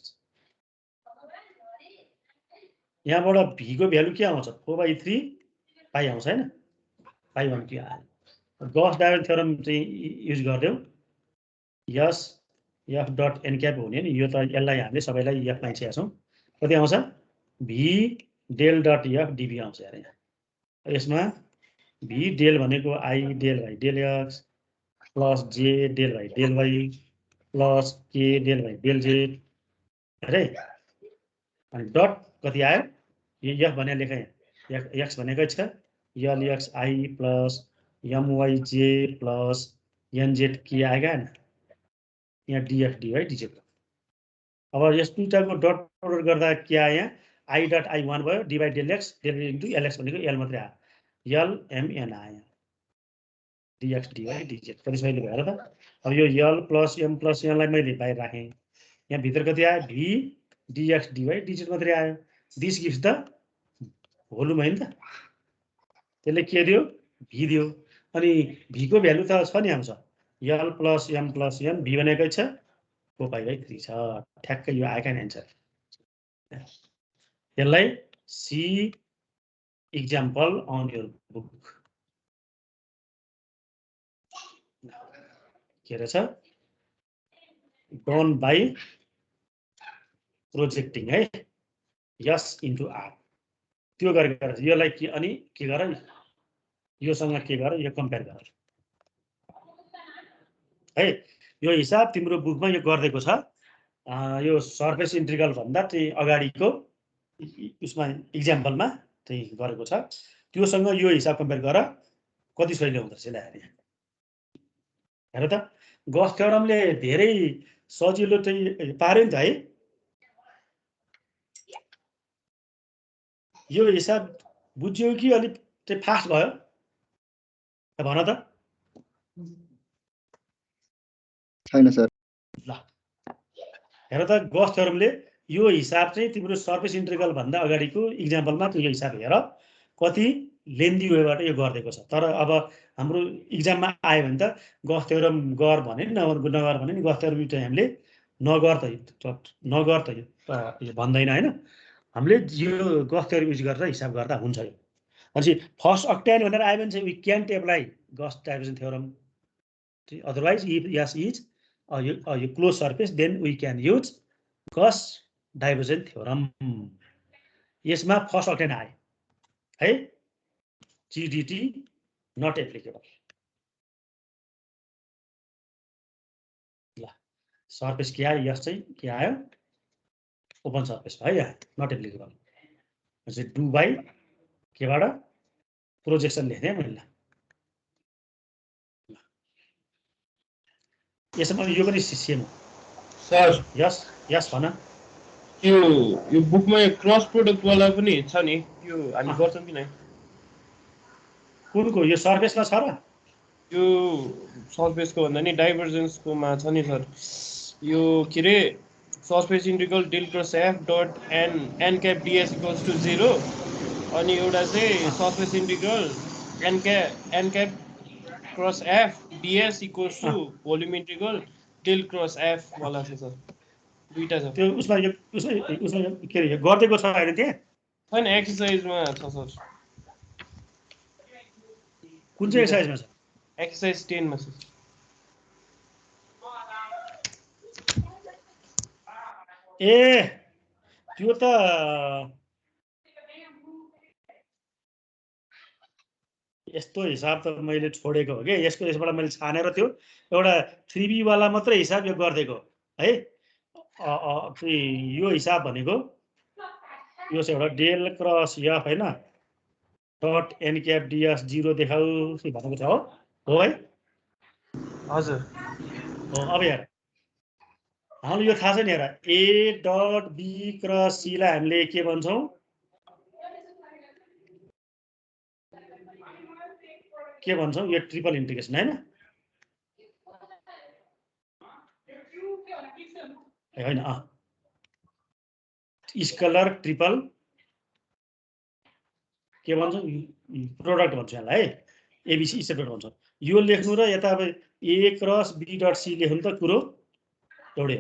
यहाँबाट भी को भ्यालु के आउँछ 4/3 पाइ आउँछ हैन पाइ 1 के आयो गस डाइभर्जन थ्योरम चाहिँ युज गर्दियौ S F dot n cap हुने नि यो त यसलाई हामीले सबैलाई एफ मान्छेका छौं कति आउँछ V del dot F dv आउँछ यार यहाँ यसमा भी डेल भनेको i del by del x plus j del by del y plus k del by del z अरे अनि डट कति आयो यो एफ भने लेखे एक्स भनेको छ यल एक्स आई प्लस एमवाई जे प्लस एनजेड के आएगा हैन यहाँ डीएफ डी है डीजेड अब यस दुईटाको डट प्रोडक्ट गर्दा के आयो यहाँ आई डट आई 1 भयो d by del x into lx भनेको एल मात्रै आयो यल एमएन आयो डीएक्स डी है डीजेड कति सजिलो भयो र त अब यो यल प्लस एम प्लस एनलाई मैले बाहिर राखेँ यहाँ भित्र कति आयो v dx d by dz मात्रै आयो दिस गिभ्स द भोल्युम हैन त त्यसले के दियो भी दियो अनि भी को भ्यालु त छ नि आउँछ l plus m plus n v भनेकै छ 4/3 छ ठ्याक्कै यो आएका एन्सर यसलाई see example on your book के रहेछ डन बाई प्रोजेक्टिङ है यस इन्टु आर त्यो गरेको रहेछ यसलाई के अनि के गर योसँग के गर यो कम्पेयर गर है यो हिसाब तिम्रो बुकमा यो गर्दैको छ यो सर्फेस इन्टिग्रल भन्दा चाहिँ अगाडिको उसमा एक्जाम्पलमा चाहिँ गरेको छ त्योसँग यो हिसाब कम्पेयर गर कति सही ल्याउँदो रहेछ ल्याएर यहाँ हेर त गस थ्योरमले धेरै सजिलो चाहिँ पार्यो नि त है यो हिसाब बुझ्यो कि अलिक चाहिँ फास्ट भयो भन त छैन सर ल हेर त गस थ्योरमले यो हिसाब चाहिँ तिम्रो सर्फेस इन्टिग्रल भन्दा अगाडिको इक्जाम्पलमा यो हिसाब हेर कति लेन्दी वेबाट यो गरिदिएको छ तर अब हाम्रो इक्जाममा आयो भने त गस थ्योरम गर भने नि नगर भने नि गस थ्योरम चाहिँ हामीले नगर त यो भन्दैन होइन हामीले यो गस थ्योरम युज गरेर हिसाब गर्दा हुन्छ यो भनेपछि फर्स्ट अक्टेन भनेर आयो भने चाहिँ we can't apply Gauss divergence theorem otherwise if S is यो close surface then we can use Gauss divergence theorem यसमा फर्स्ट अक्टेन आयो है GDT not applicable ल सर्फेस के आयो यस चाहिँ के आयो ओपन सर्फेस भयो यहाँ नट एप्लिकेबल चाहिँ डु बाई केबाट प्रोजेक्सन लेख्ने मैले यसमा यो पनि सेम सर यस यस भन यो बुकमा क्रस प्रोडक्ट वाला पनि छ नि यो हामी गर्छौं कि नै कुनको यो सर्फेसमा छ र यो सर्फेसको भन्दा नि डाइभर्जेन्सको मा छ नि सर यो के रे surface integral del cross F dot n cap ds equals to 0 अनि एउटा चाहिँ surface integral n cap cross F ds equals to volume integral del cross F वाला छ सर दुईटा छ त्यो उसमा के रे गर्दैको छ हैन त्यहाँ छैन एक्सरसाइजमा छ सर कुन चाहिँ एक्सरसाइजमा छ एक्सरसाइज 10 मा छ ए त्यो त यस्तो हिसाब त मैले छोडेको हो के यसबाट मैले छानेर थियो एउटा 3b वाला मात्रै हिसाब यो गर्दिएको है यो हिसाब भनेको यो चाहिँ एउटा डेल क्रस एफ हैन डट एन क्याप ds 0 देखाउ भनेको छ हो है हजुर हो अब हेर हामीलाई यो थाहा छ नि हेर a dot b cross c लाई हामीले के भन्छौं के भन्छौं यो ट्रिपल इन्टिग्रेसन हैन हैन स्केलर ट्रिपल के भन्छौं प्रोडक्ट भन्छ यसलाई है एबीसी सेपरेट भन्छ यो लेख्नु र यता अब a cross b dot c लेख्नु त कुरो एउटै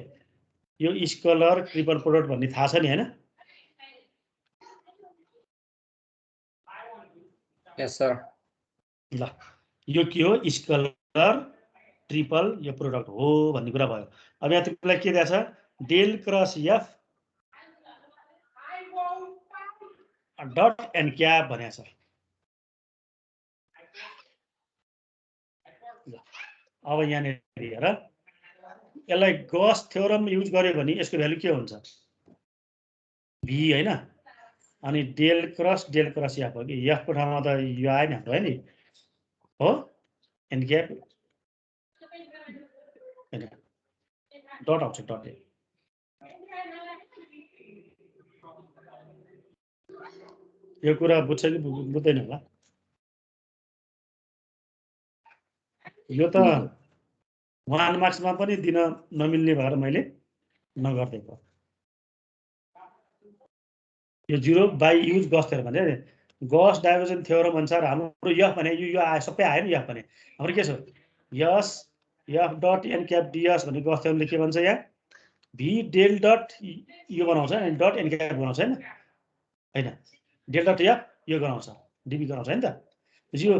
यो स्केलर ट्रिपल प्रोडक्ट भन्ने थाहा छ नि हैन यस सर ल यो के हो स्केलर ट्रिपल यो प्रोडक्ट हो भन्ने कुरा भयो अब यहाँ तिमीलाई के दिएको छ del cross F dot n cap भनेको छ अब यहाँनिर हेर यसलाई गस थ्योरम युज गर्यो भने यसको भ्यालु के हुन्छ v हैन अनि डेल क्रस एफ हो कि एफ को ठाउँमा त यो आयो नि हाम्रो है नि हो एन क्याप हैन डट आउँछ डट यो कुरा बुझ्छ कि बुझ्दैन होला यो त 1 मार्क्समा पनि दिन नमिल्ने भएर मैले नगर्दिएको यो 0 बाई युज गस थ्योरम भने गस डाइभर्जन थ्योरम अनुसार हाम्रो एफ भने यो आयो सबै आयो नि एफ भने हाम्रो के छ S F dot n cap ds भन्ने गस थ्योरमले के भन्छ यहाँ v डेल डट यो बनाउँछ अनि डट एन क्याप बनाउँछ हैन हैन डेल डट एफ यो गराउँछ डीबी गराउँछ हैन त यो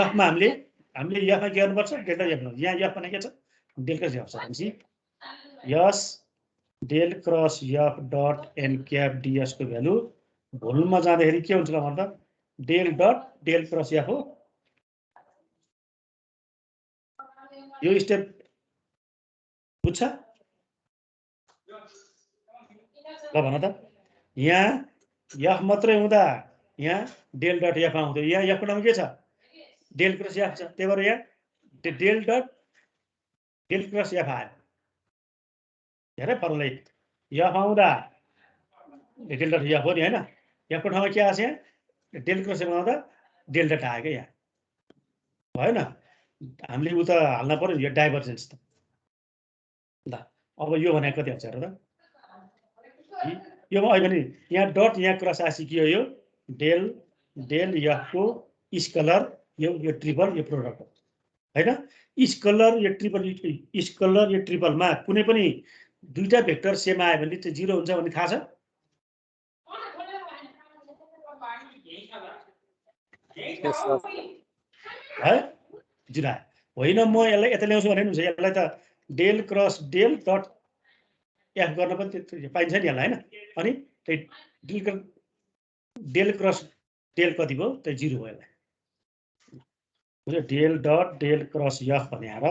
एफमा हामीले एफमा के गर्नुपर्छ डेल्टा एफ यहाँ एफ भने के छ डेल क्रस एफ छ भनेपछि S del cross F dot n cap ds को भ्यालु भोल्युममा जाँदाखेरि के हुन्छ भन्दा del dot del cross F हो यो स्टेप बुझ्छ ल भन त यहाँ एफ मात्रै हुँदा यहाँ डेल डट एफ आउँथ्यो यहाँ एफ को नाम के छ डेल क्रस एफ छ, त्यही भएर यहाँ del dot del cross F आयो। हेरे फर्मुला एफ आउँदा डेल डट एफ हो नि होइन, एफको ठाउँमा के आएको छ यहाँ डेल क्रस एफ आउँदा डेल डट आयो क्या यहाँ, भएन? हामीले उता हाल्न पर्यो यो डाइभर्जेन्स त। ल अब यो भनेको कति आउँछ हेर त, यो अहिले पनि यहाँ डट यहाँ क्रस आएपछि के हो यो डेल डेल एफको स्केलर यो ट्रिपल यो प्रोडक्ट हो होइन। स्केलर यो ट्रिपल स्केलर यो ट्रिपलमा कुनै पनि दुईटा भेक्टर सेम आयो भने चाहिँ 0 हुन्छ भन्ने थाहा छ? है 0 आयो होइन, म यसलाई यता ल्याउँछु भने हुन्छ, यसलाई त del cross del dot F गर्न पनि पाइन्छ नि यसलाई होइन। अनि त्यही डेल क्रस डेल कति भयो त्यो 0 भयो यसलाई, del dot del cross F भनेर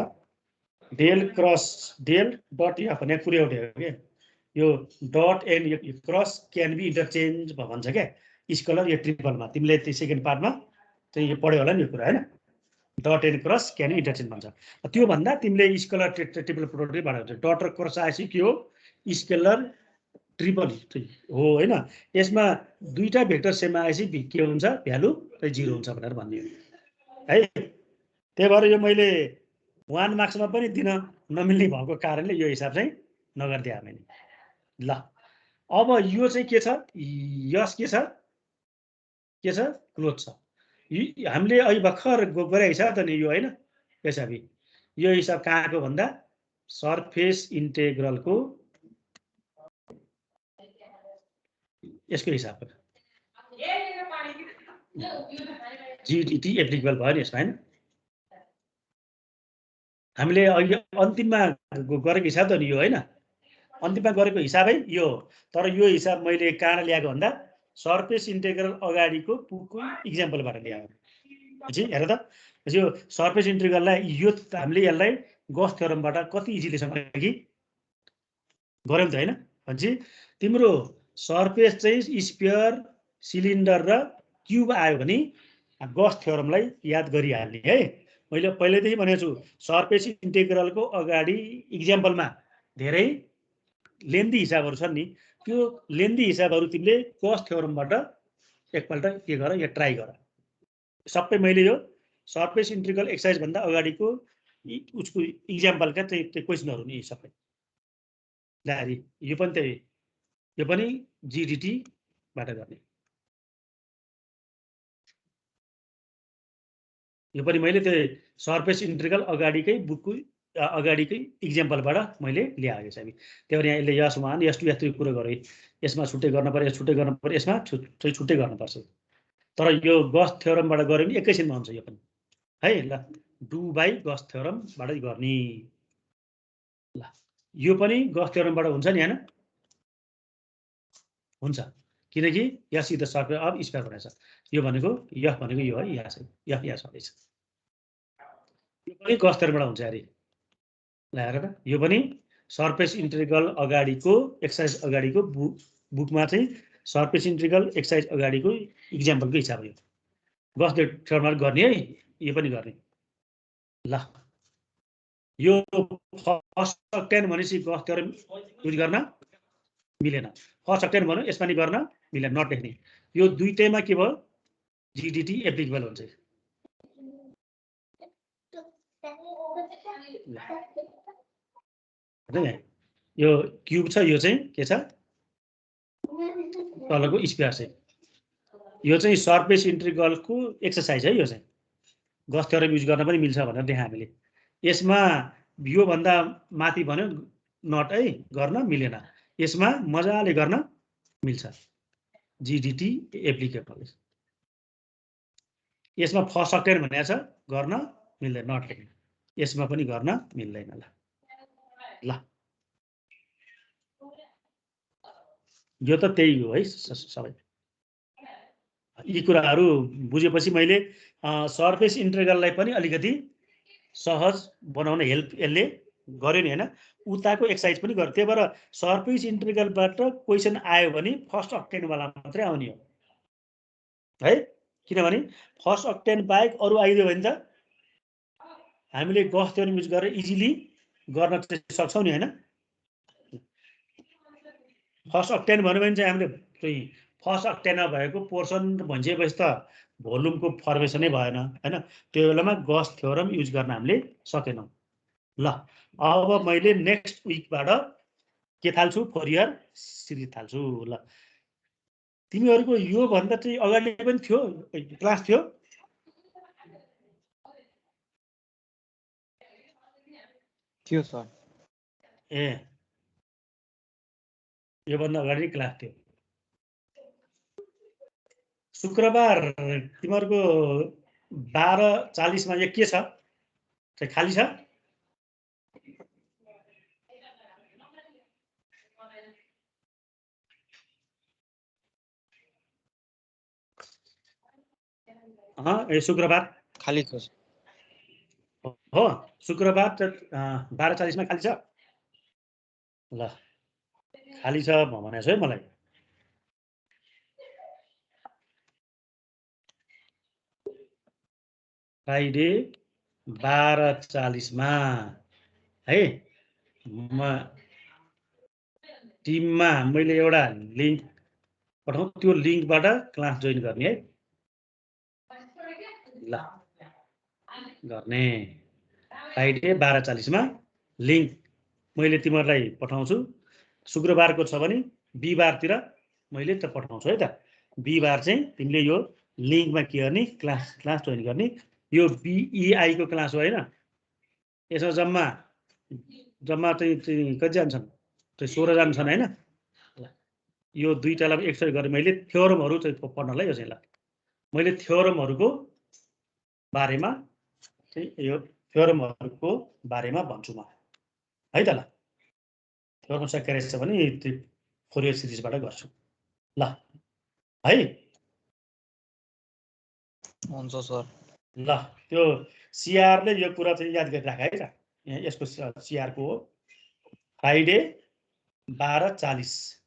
del cross del dot F भनेर कुरो एउटै हो क्या। यो डट एन्ड यो क्रस क्यान बी इन्टरचेन्ज भन्छ क्या स्केलर यो ट्रिपलमा। तिमीले त्यो सेकेन्ड पार्टमा चाहिँ यो पढ्यो होला नि यो कुरा होइन, dot and cross can be interchange भन्छ। त्यो भन्दा तिमीले स्केलर ट्रिपल प्रोडक्टबाट हुन्छ, डट र क्रस आएपछि के हो स्केलर ट्रिपल हो होइन। यसमा दुईटा भेक्टर सेम आएपछि के हुन्छ भ्यालु चाहिँ 0 हुन्छ भनेर भनिदियो है। त्यही भएर यो मैले 1 मार्क्समा पनि दिन नमिल्ने भएको कारणले यो हिसाब चाहिँ नगरिदिएँ मैले। ल अब यो चाहिँ के छ यस के छ क्लोज छ। हामीले अहिले भर्खर गरेको हिसाब त नि यो होइन हिसाब, यो हिसाब कहाँको भन्दा सर्फेस इन्टेग्रलको यसको हिसाब जीडीटी एप्लिकेबल भयो नि यसमा होइन। हामीले अहिले अन्तिममा गरेको हिसाब त नि यो होइन, अन्तिममा गरेको हिसाबै यो। तर यो हिसाब मैले कहाँ ल्याएको भन्दा सर्फेस इन्टेग्रल अगाडिको पुगको इक्जाम्पलबाट ल्याएको। हेर त यो सर्फेस इन्टेग्रललाई यो हामीले यसलाई गस थ्योरमबाट कति इजिलीसँग कि गऱ्यौँ त होइन। भनेपछि तिम्रो सर्फेस चाहिँ स्फियर सिलिन्डर र क्युब आयो भने गस थ्योरमलाई याद गरिहाल्ने है। मैले पहिल्यैदेखि भनेको छु सर्फेस इन्टेग्रलको अगाडि इक्जाम्पलमा धेरै लेन्दी हिसाबहरू छन् नि, त्यो लेन्दी हिसाबहरू तिमीले गस थ्योरमबाट एकपल्ट के गर या ट्राई गर। सबै मैले यो सर्फेस इन्टेग्रल एक्सर्साइज भन्दा अगाडिको उसको इक्जाम्पलका चाहिँ त्यो क्वेसनहरू नि सबै ल्याएर यो पनि त्यही, यो पनि जीडीटीबाट गर्ने। यो पनि मैले त्यो सर्फेस इन्टेग्रल अगाडिकै बुकको अगाडिकै इक्जाम्पलबाट मैले ल्याएको छ। त्यही भएर यहाँ यसले यस 1 यस 2 यस 3 कुरो गरेँ, यसमा छुट्टै गर्न पर्यो, छुट्टै गर्न पर्यो, यसमा छुट्टै गर्नुपर्छ। तर यो गस थ्योरमबाट गऱ्यो भने एकैछिनमा हुन्छ यो पनि है। ल डु बाई गस थ्योरमबाट गर्ने। ल यो पनि गस थ्योरमबाट हुन्छ नि होइन, हुन्छ किनकि यस द सर्फेस अफ स्फियर भनेछ। यो भनेको यफ भनेको यो है, यहाँ छ यफ यहाँ छँदैछ, यो पनि गस थ्योरमबाट हुन्छ अरे। ल हेर त यो पनि सर्फेस इन्टेग्रल अगाडिको एक्सर्साइज अगाडिको बुकमा चाहिँ सर्फेस इन्टेग्रल एक्सर्साइज अगाडिको इक्जाम्पलको हिसाब हो। गस थ्योरमबाट गर्ने है, यो पनि गर्ने। ल यो फर्स्ट अक्टेन भनेपछि गस थ्योरम युज गर्न मिलेन, फर्स्ट अक्टेन भन्यो यसमा नि गर्न मिलेन, नट लेख्ने। यो दुईटैमा के भयो जीडीटी एप्लिकेबल हुन्छ। यो क्युब छ, यो चाहिँ के छ तलको स्फियर चाहिँ, यो चाहिँ सर्फेस इन्टेग्रलको एक्सर्साइज है। यो चाहिँ गस थ्योरम युज गर्न पनि मिल्छ भनेर देखाएँ हामीले। यसमा यो भन्दा माथि भन्यो नट है, गर्न मिलेन। यसमा मजाले गर्न मिल्छ, जीडीटी एप्लिकेबल। यसमा फर्स्ट अक्टेन भनेको छ गर्न मिल्दैन, नट लेख्ने, यसमा पनि गर्न मिल्दैन। ल यो त त्यही हो है सबै। यी कुराहरू बुझेपछि मैले सर्फेस इन्टेग्रललाई पनि अलिकति सहज बनाउन हेल्प यसले गर्यो नि होइन। उताको एक्सर्साइज पनि गर्यो। त्यही भएर सर्फेस इन्टेग्रलबाट क्वेसन आयो भने फर्स्ट अक्टेनवाला मात्रै आउने हो है। किनभने फर्स्ट अक्टेन बाहेक अरू आइदियो भने त हामीले गस थ्योरम युज गरेर इजिली गर्न सक्छौँ नि, होइन? फर्स्ट अक्टेन भन्यो भने चाहिँ हामीले चाहिँ फर्स्ट अक्टेनमा भएको पोर्सन भनिसकेपछि त भोल्युमको फर्मेसनै भएन, होइन? त्यो बेलामा गस थ्योरम युज गर्न हामीले सकेनौँ। ल अब मैले नेक्स्ट विकबाट के थाल्छु? फोरियर सिरिज थाल्छु। ल तिमीहरूको यो भन्दा चाहिँ अगाडि पनि थियो क्लास थियो? थियो सर। ए योभन्दा अगाडि क्लास थियो। शुक्रबार तिमीहरूको 12:40 मा यो के छ? चाहिँ खाली छ? ए शुक्रबार खाली छ हो। शुक्रबार 12:40 मा खाली छ। ल खाली छ भनेको छ है मलाई। फ्राइडे 12:40 मा है म टिममा मैले एउटा लिङ्क पठाउँ, त्यो लिङ्कबाट क्लास जोइन गर्ने है। ल गर्ने फ्राइडे 12:40 मा लिङ्क मैले तिमीहरूलाई पठाउँछु। शुक्रबारको छ भने बिहिबारतिर मैले त पठाउँछु है त। बिहिबार चाहिँ तिमीले यो लिङ्कमा के गर्ने? क्लास जोइन गर्ने। यो BEI को क्लास हो, होइन? यसमा जम्मा चाहिँ कति जान्छन्? 16 जान्छन्, होइन? यो दुईटालाई एकचोटि गरेर मैले थ्योरमहरू चाहिँ पढ्नलाई यो चाहिँ। ल मैले थ्योरमहरूको बारेमा चाहिँ यो थ्योरमहरूको बारेमा भन्छु म है त। ल थ्योरम सकिरहेछ भने त्यो फोरियर सिरिजबाट गर्छु। ल है हुन्छ सर। ल त्यो सिआरले यो कुरा चाहिँ याद गरिराख है त। यसको सिआरको हो फ्राइडे 12:40।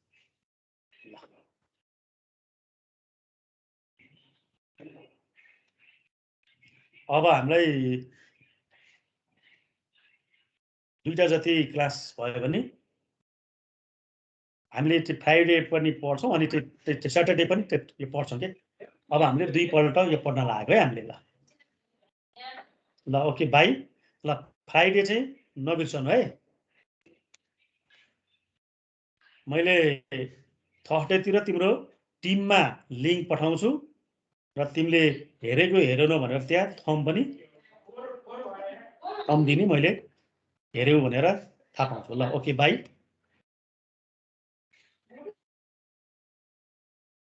अब हामीलाई दुईटा जति क्लास भयो भने हामीले त्यो फ्राइडे पनि पढ्छौँ अनि त्यो सैटरडे पनि यो पढ्छौँ के। अब हामीले दुईपल्ट यो पढ्न लागेको है हामीले। ल ओके बाई। ल फ्राइडे चाहिँ नबिर्सनु है। मैले थर्सडेतिर तिम्रो टिममा लिङ्क पठाउँछु र तिमीले हेरेको हेरेनौ भनेर त्यहाँ थम्ब दिने, मैले हेऱ्यौ भनेर थाहा पाउँछु। ल ओके बाई।